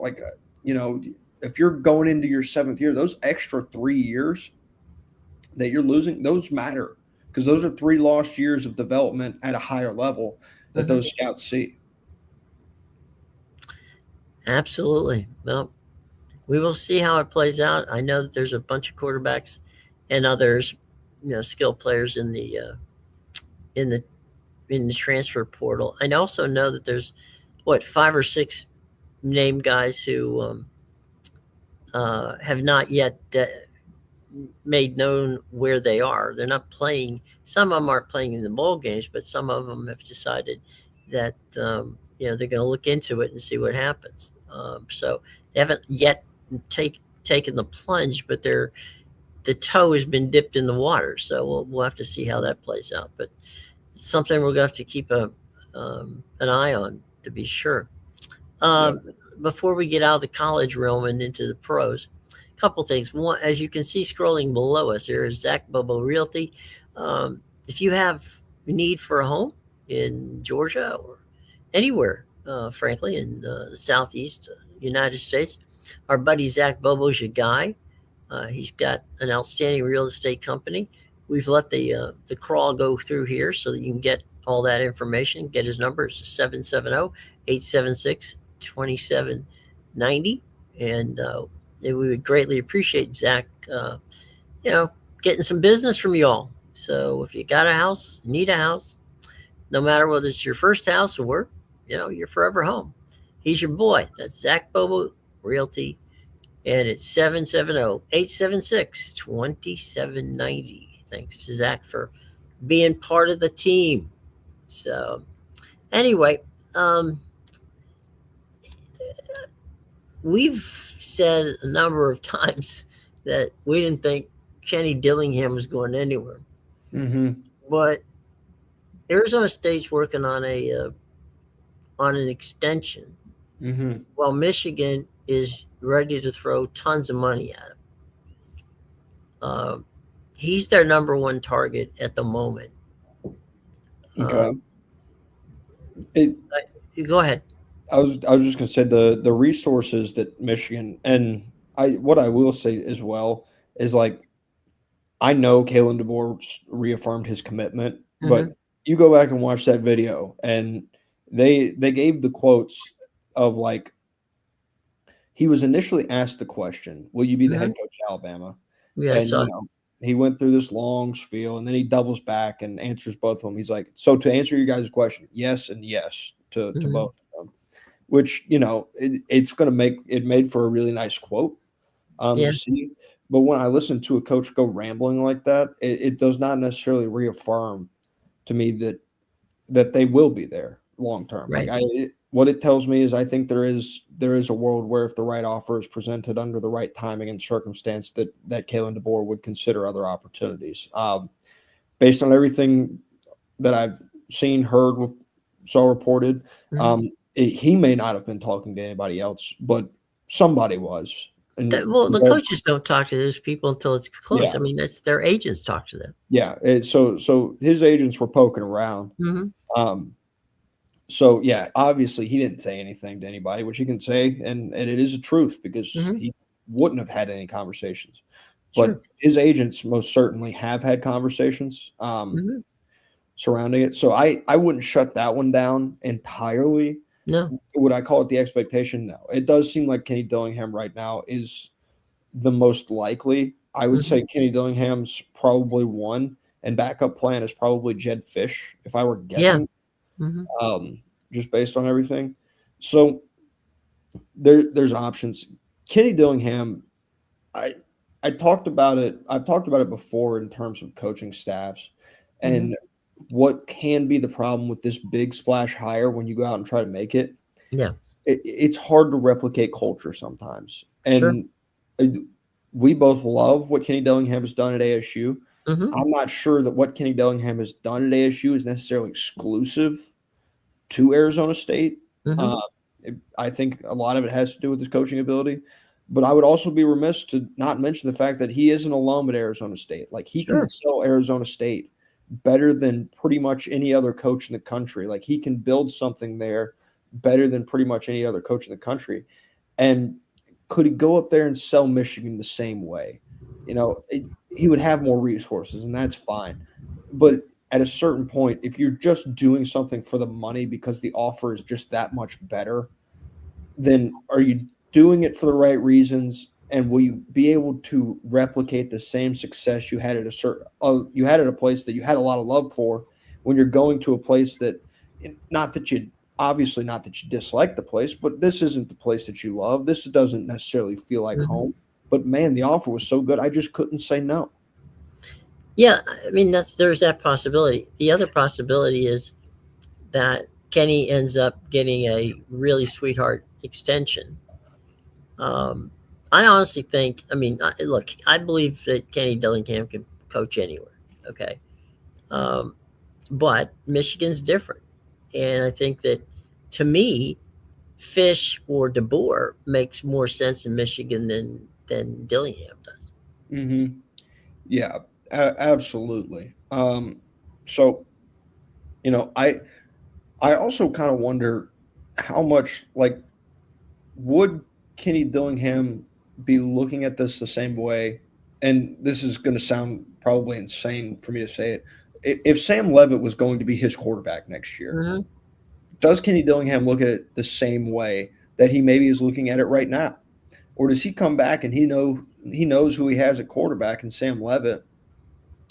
Speaker 2: you know, if you're going into your seventh year, those extra 3 years that you're losing, those matter because those are 3 lost years of development at a higher level that
Speaker 1: Hmm.
Speaker 2: those scouts see.
Speaker 1: Absolutely. Well, we will see how it plays out. I know that there's a bunch of quarterbacks and others, skilled players in the in the transfer portal. I also know that there's what, five or six named guys who have not yet made known where they are. They're not playing. Some of them aren't playing in the bowl games, but some of them have decided that they're going to look into it and see what happens. So they haven't yet taken the plunge, but the toe has been dipped in the water. So we'll have to see how that plays out. But it's something we're going to have to keep an eye on to be sure.
Speaker 2: Yeah.
Speaker 1: Um, Before we get out of the college realm and into the pros, a couple things. One, as you can see scrolling below us, there is Zach Bobo Realty. If you have need for a home in Georgia or anywhere, frankly, in the southeast United States, our buddy Zach Bobo's your guy. He's got an outstanding real estate company. We've let the crawl go through here so that you can get all that information. Get his number. It's 770-876-2700. 90, and we would greatly appreciate Zach, you know, getting some business from y'all. So if you got a house, need a house, no matter whether it's your first house or you're forever home. He's your boy. That's Zach Bobo Realty, and it's 770-876-2790. Thanks to Zach for being part of the team. So anyway, um, we've said a number of times that we didn't think Kenny Dillingham was going anywhere,
Speaker 2: Mm-hmm.
Speaker 1: but Arizona State's working on an extension,
Speaker 2: Mm-hmm.
Speaker 1: while Michigan is ready to throw tons of money at him. Um, he's their number one target at the moment. Uh,
Speaker 2: Okay. It,
Speaker 1: Go ahead.
Speaker 2: I was just gonna say the resources that Michigan, and what I will say as well is, like, I know Kalen DeBoer reaffirmed his commitment,
Speaker 1: Hmm.
Speaker 2: but you go back and watch that video, and they gave the quotes of, like, he was initially asked the question, "Will you be the
Speaker 1: Hmm.
Speaker 2: head coach of Alabama?"
Speaker 1: Yeah, I
Speaker 2: And,
Speaker 1: saw.
Speaker 2: he went through this long spiel, and then he doubles back and answers both of them. He's like, "So to answer your guys' question, yes and yes to
Speaker 1: Hmm.
Speaker 2: both of them," which, it's going to make it made for a really nice quote
Speaker 1: Yeah,
Speaker 2: to see. But when I listen to a coach go rambling like that, it does not necessarily reaffirm to me that they will be there long term. Like,
Speaker 1: right.
Speaker 2: what it tells me is, I think there is a world where, if the right offer is presented under the right timing and circumstance, that Kalen DeBoer would consider other opportunities. Based on everything that I've seen, heard, saw reported,
Speaker 1: Hmm.
Speaker 2: he may not have been talking to anybody else, but somebody was. And
Speaker 1: Well, the coaches don't talk to those people until it's close.
Speaker 2: yeah,
Speaker 1: I mean, that's their agents talk to them.
Speaker 2: yeah. So his agents were poking around.
Speaker 1: Hmm.
Speaker 2: Um, So yeah, obviously he didn't say anything to anybody, which he can say, and it is a truth, because
Speaker 1: Hmm.
Speaker 2: he wouldn't have had any conversations.
Speaker 1: Sure.
Speaker 2: But his agents most certainly have had conversations
Speaker 1: Hmm.
Speaker 2: surrounding it. So I wouldn't shut that one down entirely.
Speaker 1: No.
Speaker 2: Would I call it the expectation? No. It does seem like Kenny Dillingham right now is the most likely. I would
Speaker 1: Hmm.
Speaker 2: say Kenny Dillingham's probably one, and backup plan is probably Jed Fish, if I were
Speaker 1: Yeah.
Speaker 2: guessing,
Speaker 1: Hmm.
Speaker 2: um, just based on everything. So there's options. Kenny Dillingham, I I talked about it. I've talked about it before in terms of coaching staffs,
Speaker 1: Hmm.
Speaker 2: and what can be the problem with this big splash hire when you go out and try to make it.
Speaker 1: Yeah.
Speaker 2: It's hard to replicate culture sometimes,
Speaker 1: Sure.
Speaker 2: and uh, we both love what Kenny Dillingham has done at ASU.
Speaker 1: Hmm.
Speaker 2: I'm not sure that what Kenny Dillingham has done at ASU is necessarily exclusive to Arizona State.
Speaker 1: Hmm.
Speaker 2: Uh, I think a lot of it has to do with his coaching ability, but I would also be remiss to not mention the fact that he is an alum at Arizona State. Like, he can
Speaker 1: Sure.
Speaker 2: sell Arizona State better than pretty much any other coach in the country. Like, he can build something there better than pretty much any other coach in the country. And could he go up there and sell Michigan the same way? He would have more resources, and that's fine. But at a certain point, if you're just doing something for the money because the offer is just that much better, then are you doing it for the right reasons? And will you be able to replicate the same success you had at a place that you had a lot of love for, when you're going to a place that, not that you obviously, not that you dislike the place, but this isn't the place that you love. This doesn't necessarily feel like
Speaker 1: Hmm.
Speaker 2: home. But man, the offer was so good, I just couldn't say no.
Speaker 1: Yeah. I mean, there's that possibility. The other possibility is that Kenny ends up getting a really sweetheart extension. Um, I honestly think, I mean, look, I believe that Kenny Dillingham can coach anywhere. Okay. Um, but Michigan's different. And I think that, to me, Fish or DeBoer makes more sense in Michigan than Dillingham does.
Speaker 2: Hmm. Yeah, absolutely. So I also kind of wonder how much, like, would Kenny Dillingham be looking at this the same way? And this is going to sound probably insane for me to say it. If Sam Levitt was going to be his quarterback next year,
Speaker 1: Hmm.
Speaker 2: does Kenny Dillingham look at it the same way that he maybe is looking at it right now? Or does he come back and he knows who he has at quarterback in Sam Levitt,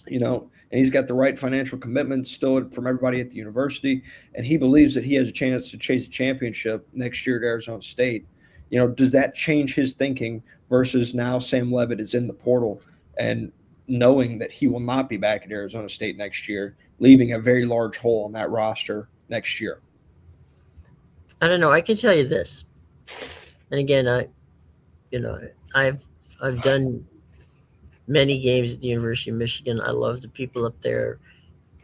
Speaker 2: and he's got the right financial commitments still from everybody at the university, and he believes that he has a chance to chase a championship next year at Arizona State. Does that change his thinking versus now Sam Levitt is in the portal and knowing that he will not be back at Arizona State next year, leaving a very large hole on that roster next year?
Speaker 1: I don't know. I can tell you this, and again, you know, I've I've done many games at the University of Michigan. I love the people up there.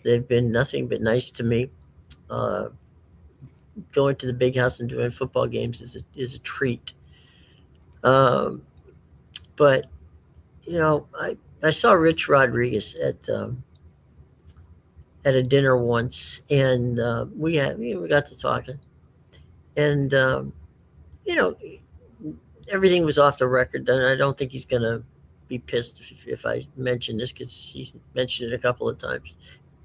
Speaker 1: They've been nothing but nice to me. Uh, Going to the big house and doing football games is a treat. Um, but I saw Rich Rodriguez at a dinner once, and we got to talking, and you know everything was off the record, and I don't think he's gonna be pissed if I mention this because he's mentioned it a couple of times,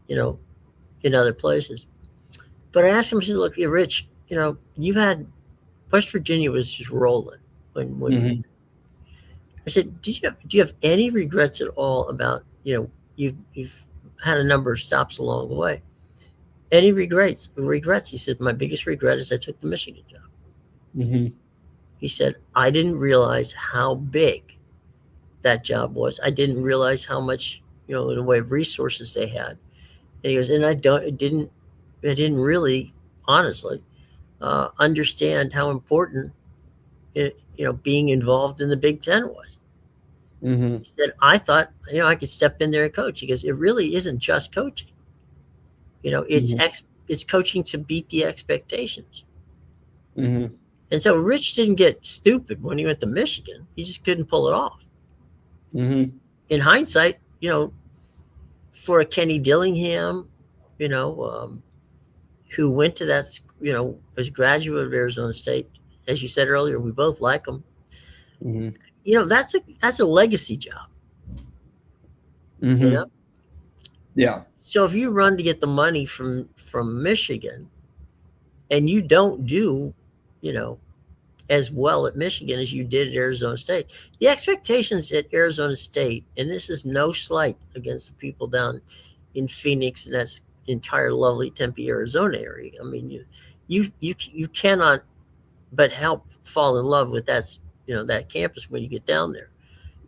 Speaker 1: you know, in other places. But I asked him, I said, "Look, Rich, you had West Virginia was just rolling when you."
Speaker 2: Mm-hmm.
Speaker 1: I said, do you have any regrets at all about you've had a number of stops along the way? Any regrets? Regrets? He said, my biggest regret is I took the Michigan job.
Speaker 2: Mm-hmm.
Speaker 1: He said, I didn't realize how big that job was. I didn't realize how much in the way of resources they had. And he goes, and I didn't really, honestly, understand how important being involved in the Big Ten was.
Speaker 2: Mm-hmm.
Speaker 1: He said, I thought I could step in there and coach. He goes, it really isn't just coaching.
Speaker 2: Mm-hmm.
Speaker 1: It's coaching to beat the expectations.
Speaker 2: Mm-hmm.
Speaker 1: And so Rich didn't get stupid when he went to Michigan. He just couldn't pull it off.
Speaker 2: Mm-hmm.
Speaker 1: In hindsight, for a Kenny Dillingham, you know, um, who went to that, as a graduate of Arizona State, as you said earlier, we both like him.
Speaker 2: Mm-hmm.
Speaker 1: That's a legacy job. You
Speaker 2: Mm-hmm.
Speaker 1: know,
Speaker 2: Yeah.
Speaker 1: so if you run to get the money from Michigan, and you don't do, you know, as well at Michigan as you did at Arizona State, the expectations at Arizona State, and this is no slight against the people down in Phoenix and that's entire lovely Tempe, Arizona area. I mean, you cannot but help fall in love with that campus when you get down there.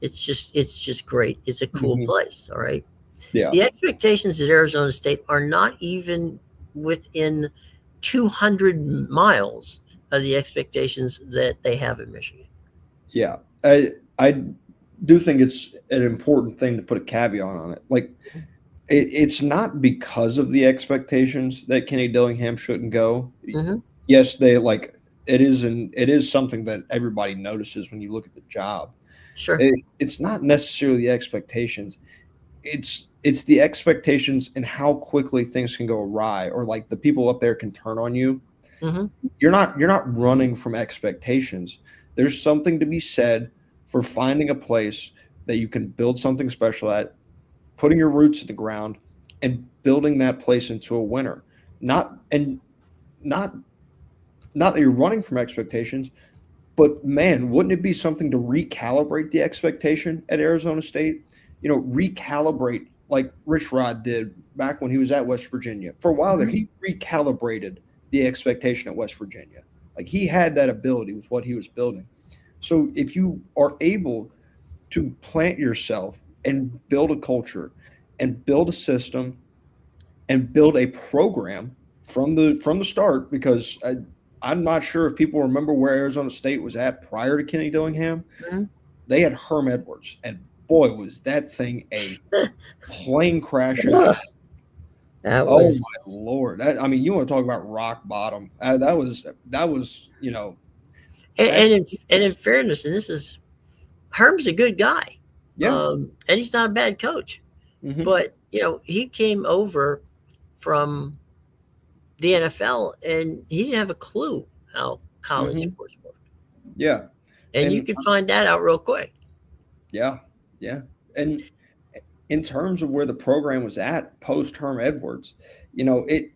Speaker 1: It's just great. It's a cool
Speaker 2: Mm-hmm.
Speaker 1: place. All right.
Speaker 2: Yeah.
Speaker 1: The expectations at Arizona State are not even within 200 miles of the expectations that they have in Michigan.
Speaker 2: Yeah. I do think it's an important thing to put a caveat on it. Like it's not because of the expectations that Kenny Dillingham shouldn't go.
Speaker 1: Mm-hmm.
Speaker 2: Yes, they like it is something that everybody notices when you look at the job.
Speaker 1: Sure.
Speaker 2: It's not necessarily the expectations. It's the expectations and how quickly things can go awry, or like the people up there can turn on you.
Speaker 1: Mm-hmm.
Speaker 2: You're not running from expectations. There's something to be said for finding a place that you can build something special at, putting your roots in the ground, and building that place into a winner. Not and not not that you're running from expectations, but man, wouldn't it be something to recalibrate the expectation at Arizona State? Recalibrate like Rich Rod did back when he was at West Virginia. For a while there,
Speaker 1: Mm-hmm.
Speaker 2: he recalibrated the expectation at West Virginia. Like he had that ability with what he was building. So if you are able to plant yourself and build a culture and build a system and build a program from the start, because I'm not sure if people remember where Arizona State was at prior to Kenny Dillingham. They had Herm Edwards, and boy, was that thing a plane crash and
Speaker 1: Mm-hmm.
Speaker 2: burn.
Speaker 1: That
Speaker 2: Oh
Speaker 1: was,
Speaker 2: my lord! I mean, you want to talk about rock bottom? That was that.
Speaker 1: and in fairness, and this is Herm's a good guy,
Speaker 2: Yeah.
Speaker 1: and he's not a bad coach.
Speaker 2: Hmm.
Speaker 1: But he came over from the NFL, and he didn't have a clue how college
Speaker 2: Hmm.
Speaker 1: sports work,
Speaker 2: Yeah.
Speaker 1: and you
Speaker 2: And
Speaker 1: can find that out real quick.
Speaker 2: yeah, yeah. And in terms of where the program was at post Herm Edwards, it.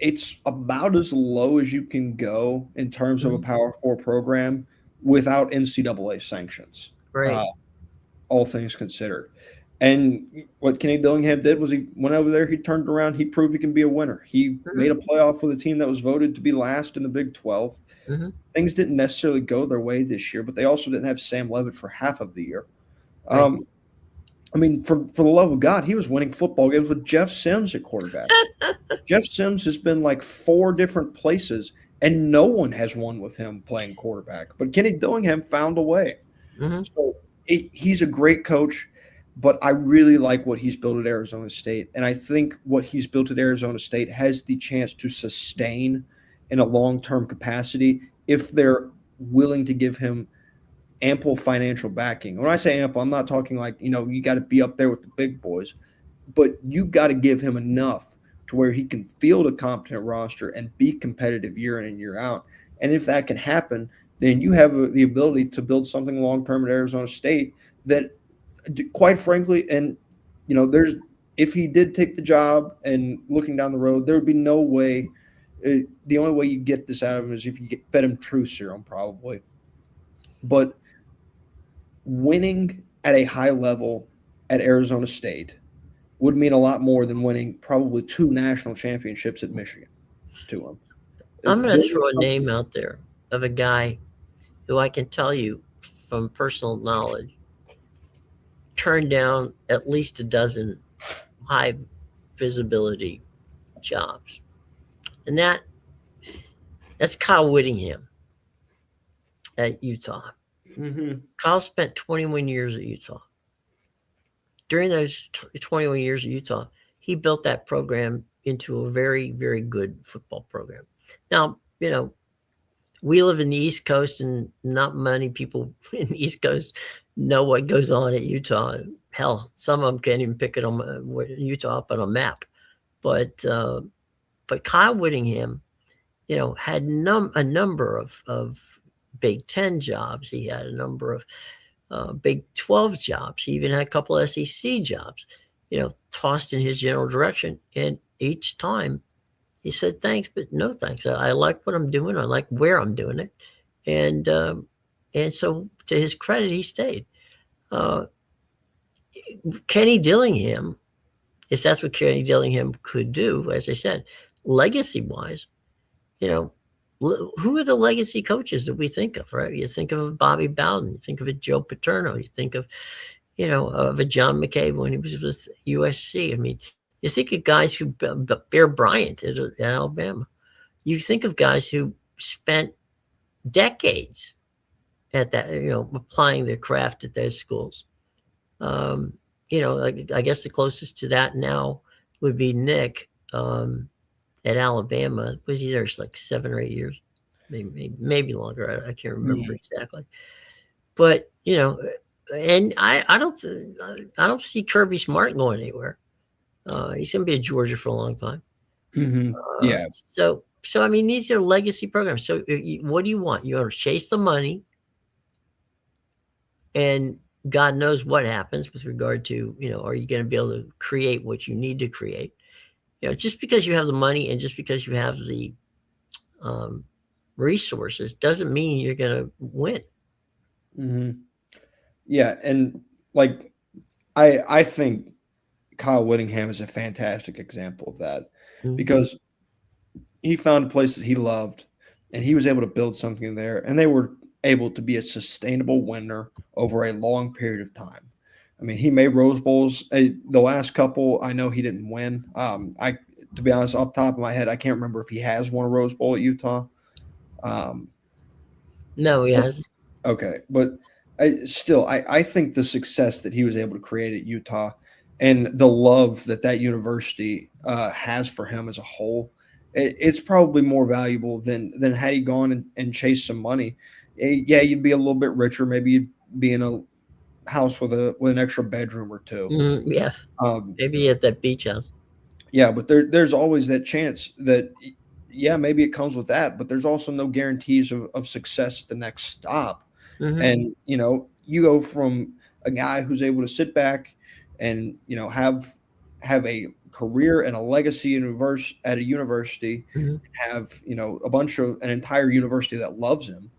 Speaker 2: it's about as low as you can go in terms of a
Speaker 1: Mhm.
Speaker 2: Power Four program without NCAA sanctions.
Speaker 1: Right.
Speaker 2: Uh, all things considered. And what Kenny Dillingham did was he went over there, he turned around, he proved he can be a winner. He made
Speaker 1: Mhm.
Speaker 2: a playoff with a team that was voted to be last in the Big 12.
Speaker 1: Mhm.
Speaker 2: Things didn't necessarily go their way this year, but they also didn't have Sam Levitt for half of the year.
Speaker 1: Right.
Speaker 2: Um, I mean, for the love of God, he was winning football games with Jeff Sims at quarterback. Jeff Sims has been like four different places, and no one has won with him playing quarterback. But Kenny Dillingham found a way.
Speaker 1: Mhm.
Speaker 2: So he's a great coach, but I really like what he's built at Arizona State. And I think what he's built at Arizona State has the chance to sustain in a long term capacity if they're willing to give him ample financial backing. When I say ample, I'm not talking like, you got to be up there with the big boys, but you got to give him enough to where he can field a competent roster and be competitive year in and year out. And if that can happen, then you have the ability to build something long term at Arizona State that, quite frankly, and there's if he did take the job and looking down the road, there would be no way. The only way you get this out of him is if you fed him true serum, probably. But winning at a high level at Arizona State would mean a lot more than winning probably two national championships at Michigan to him.
Speaker 1: I'm going to
Speaker 2: Building
Speaker 1: throw a
Speaker 2: something.
Speaker 1: name out there of a guy who I can tell you from personal knowledge turned down at least a dozen high visibility jobs. And that's Kyle Whittingham at Utah.
Speaker 2: Mm-hmm.
Speaker 1: Kyle spent 21 years at Utah. During those 21 years at Utah, he built that program into a very, very good football program. Now, we live in the East Coast, and not many people in the East Coast know what goes on at Utah. Hell, some of them can't even pick it on Utah up on a map. But Kyle Whittingham, had a number of Big Ten jobs. He had a number of Big 12 jobs. He even had a couple of SEC jobs, tossed in his general direction. And each time he said, thanks, but no thanks. I like what I'm doing. I like where I'm doing it. And so to his credit, he stayed. Uh, Kenny Dillingham, if that's what Kenny Dillingham could do, as I said, legacy wise, you know, who are the legacy coaches that we think of, right? You think of Bobby Bowden, you think of a Joe Paterno, you think of, of a John McCabe when he was with USC. I mean, you think of guys who, Bear Bryant at Alabama. You think of guys who spent decades at that, applying their craft at those schools. Um, I guess the closest to that now would be Nick. At Alabama. Was he there like 7 or 8 years? Maybe longer. I can't remember exactly. But and I don't see Kirby Smart going anywhere. He's going to be at Georgia for a long time.
Speaker 2: Mm-hmm. Yeah.
Speaker 1: So I mean, these are legacy programs. So what do you want? You want to chase the money, and God knows what happens with regard to are you going to be able to create what you need to create? Just because you have the money and just because you have the um, resources doesn't mean you're going to win.
Speaker 2: Mm-hmm. Yeah, and like I think Kyle Whittingham is a fantastic example of that
Speaker 1: Mm-hmm.
Speaker 2: because he found a place that he loved and he was able to build something there and they were able to be a sustainable winner over a long period of time. I mean, he made Rose Bowls. The last couple, I know he didn't win. I, to be honest, off the top of my head, I can't remember if he has won a Rose Bowl at Utah. Um,
Speaker 1: No, he
Speaker 2: but
Speaker 1: hasn't.
Speaker 2: Okay, but I think the success that he was able to create at Utah and the love that that university has for him as a whole, it's probably more valuable than had he gone and chased some money. Yeah, you'd be a little bit richer. Maybe you'd be in a house with an extra bedroom or two.
Speaker 1: Yeah,
Speaker 2: Um,
Speaker 1: maybe at that beach house.
Speaker 2: yeah, but there's always that chance that yeah, maybe it comes with that, but there's also no guarantees of success at the next stop.
Speaker 1: Mm-hmm.
Speaker 2: And you go from a guy who's able to sit back and have a career and a legacy at a university,
Speaker 1: Mhm.
Speaker 2: have an entire university that loves him,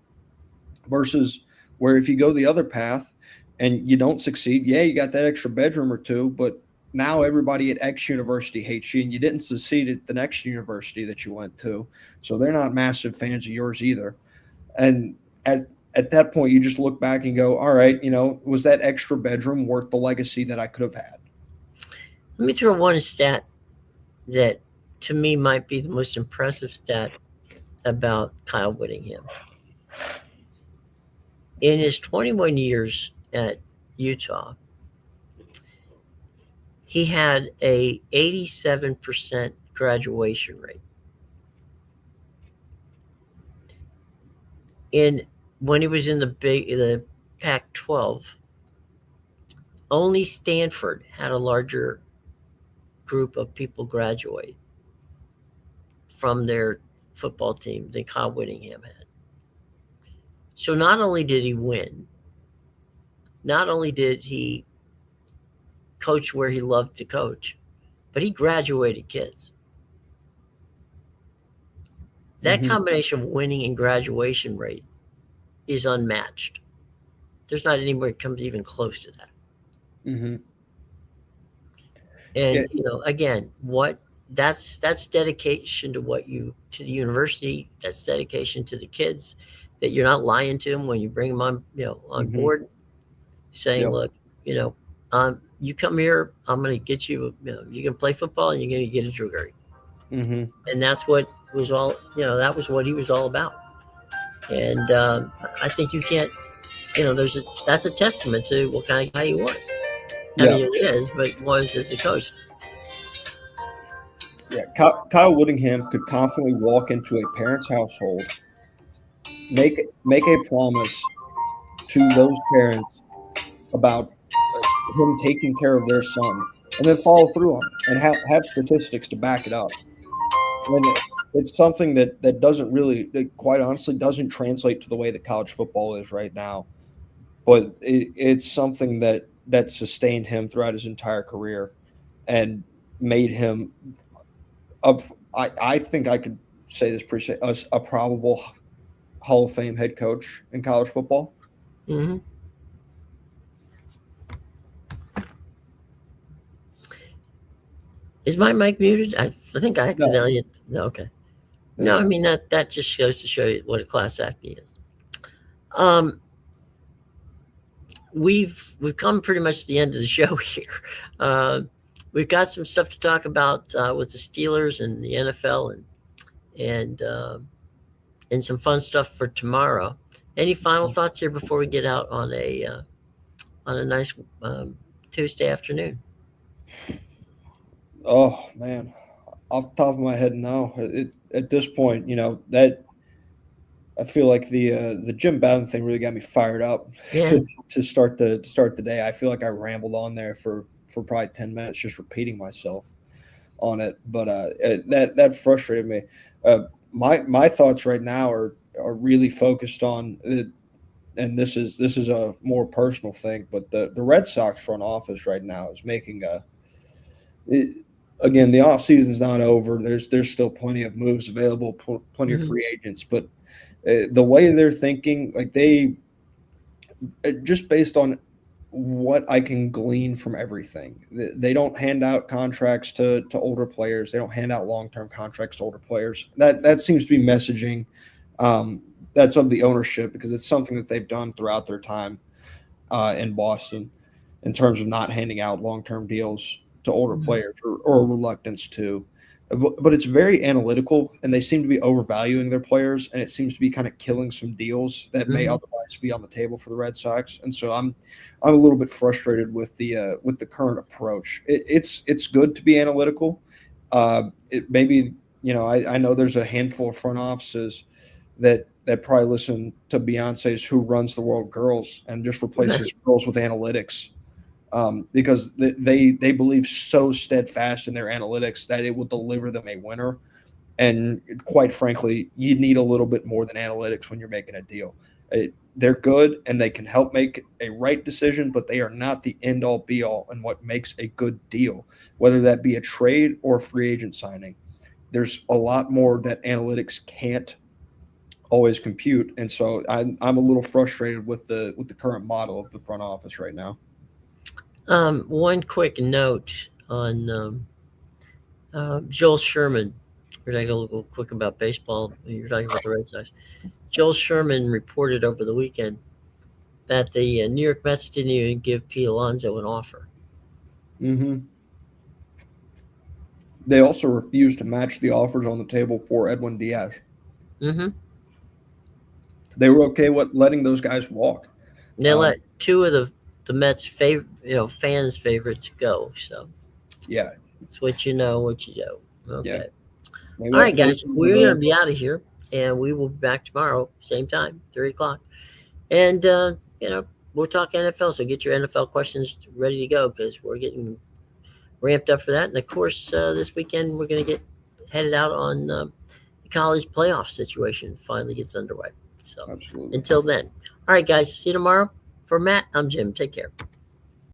Speaker 2: versus where if you go the other path and you don't succeed, yeah, you got that extra bedroom or two, but now everybody at X university hates you, and you didn't succeed at the next university that you went to, so they're not massive fans of yours either. And at that point, you just look back and go, all right, was that extra bedroom worth the legacy that I could have had?
Speaker 1: Let me throw one stat that to me might be the most impressive stat about Kyle Whittingham. In his 21 years at Utah, he had a 87% graduation rate. In when he was in the Pac-12, only Stanford had a larger group of people graduate from their football team than Kyle Whittingham had. So not only did he win, not only did he coach where he loved to coach, but he graduated kids. That
Speaker 2: Mm-hmm.
Speaker 1: combination of winning and graduation rate is unmatched. There's not anywhere that comes even close to that.
Speaker 2: Mm-hmm. Yeah.
Speaker 1: And again, what that's dedication to to the university. That's dedication to the kids. That you're not lying to them when you bring them on
Speaker 2: Mm-hmm.
Speaker 1: board, saying,
Speaker 2: Yep.
Speaker 1: look, you come here, I'm going to get you. You can play football and you're going to get a degree.
Speaker 2: Mm-hmm.
Speaker 1: And that's what was all. That was what he was all about. And I think you can't. That's a testament to what kind of guy he was. I
Speaker 2: Yeah.
Speaker 1: mean, it is, but was as a coach.
Speaker 2: Yeah. Kyle Whittingham could confidently walk into a parent's household, make a promise to those parents about him taking care of their son, and then follow through on it, and have statistics to back it up. And it's something that doesn't really, that quite honestly, doesn't translate to the way that college football is right now. But it's something that sustained him throughout his entire career, and made him a, I think I could say this pretty safe, a probable Hall of Fame head coach in college football.
Speaker 1: Mm-hmm. Is my mic muted? I think I
Speaker 2: No,
Speaker 1: accidentally. No, okay. No, I
Speaker 2: yeah,
Speaker 1: mean that just goes to show you what a class act he is. Um, we've come pretty much to the end of the show here. Uh, we've got some stuff to talk about with the Steelers and the NFL and and some fun stuff for tomorrow. Any final thoughts here before we get out on a nice Tuesday afternoon?
Speaker 2: oh man, off the top of my head, no. At this point, that I feel like the Jim Bowden thing really got me fired up
Speaker 1: Yeah.
Speaker 2: to start the day. I feel like I rambled on there for probably 10 minutes just repeating myself on it, but that frustrated me. My thoughts right now are really focused on it, and this is a more personal thing, but the Red Sox front office right now is making it, again, the off season's not over. There's still plenty of moves available, plenty of
Speaker 1: Mm-hmm.
Speaker 2: free agents, but the way they're thinking, like just based on what I can glean from everything, they don't hand out contracts to older players. They don't hand out long term contracts to older players. That seems to be messaging. Um, that's of the ownership, because it's something that they've done throughout their time in Boston, in terms of not handing out long term deals to older
Speaker 1: Mm-hmm.
Speaker 2: players, or a reluctance to. But it's very analytical, and they seem to be overvaluing their players, and it seems to be kind of killing some deals that may
Speaker 1: Mm-hmm.
Speaker 2: otherwise be on the table for the Red Sox. And so I'm a little bit frustrated with the current approach. It's good to be analytical. It maybe, I know there's a handful of front offices that probably listen to Beyonce's "Who Runs the World" girls, and just replaces girls with analytics, because they believe so steadfast in their analytics that it will deliver them a winner. And quite frankly, you need a little bit more than analytics when you're making a deal. they're good and they can help make a right decision, but they are not the end all be all and what makes a good deal, whether that be a trade or a free agent signing. There's a lot more that analytics can't always compute, and so I'm a little frustrated with the current model of the front office right now.
Speaker 1: One quick note on Joel Sherman. We're going to go a little quick about baseball. You're talking about the Red Sox. Joel Sherman reported over the weekend that the New York Mets didn't even give Pete Alonso an offer.
Speaker 2: Mm-hmm. They also refused to match the offers on the table for Edwin Diaz.
Speaker 1: Mm-hmm.
Speaker 2: They were okay with letting those guys walk.
Speaker 1: They let two of the Mets' favorite, fans' favorites go. So
Speaker 2: yeah,
Speaker 1: it's what you know, what you do. Okay.
Speaker 2: Yeah.
Speaker 1: All right, guys, we're going to be out of here, and we will be back tomorrow, same time, 3:00. And, we'll talk NFL, so get your NFL questions ready to go because we're getting ramped up for that. And, of course, this weekend we're going to get headed out on the college playoff situation finally gets underway. So
Speaker 2: absolutely.
Speaker 1: Until then. All right, guys, see you tomorrow. For Matt, I'm Jim. Take care.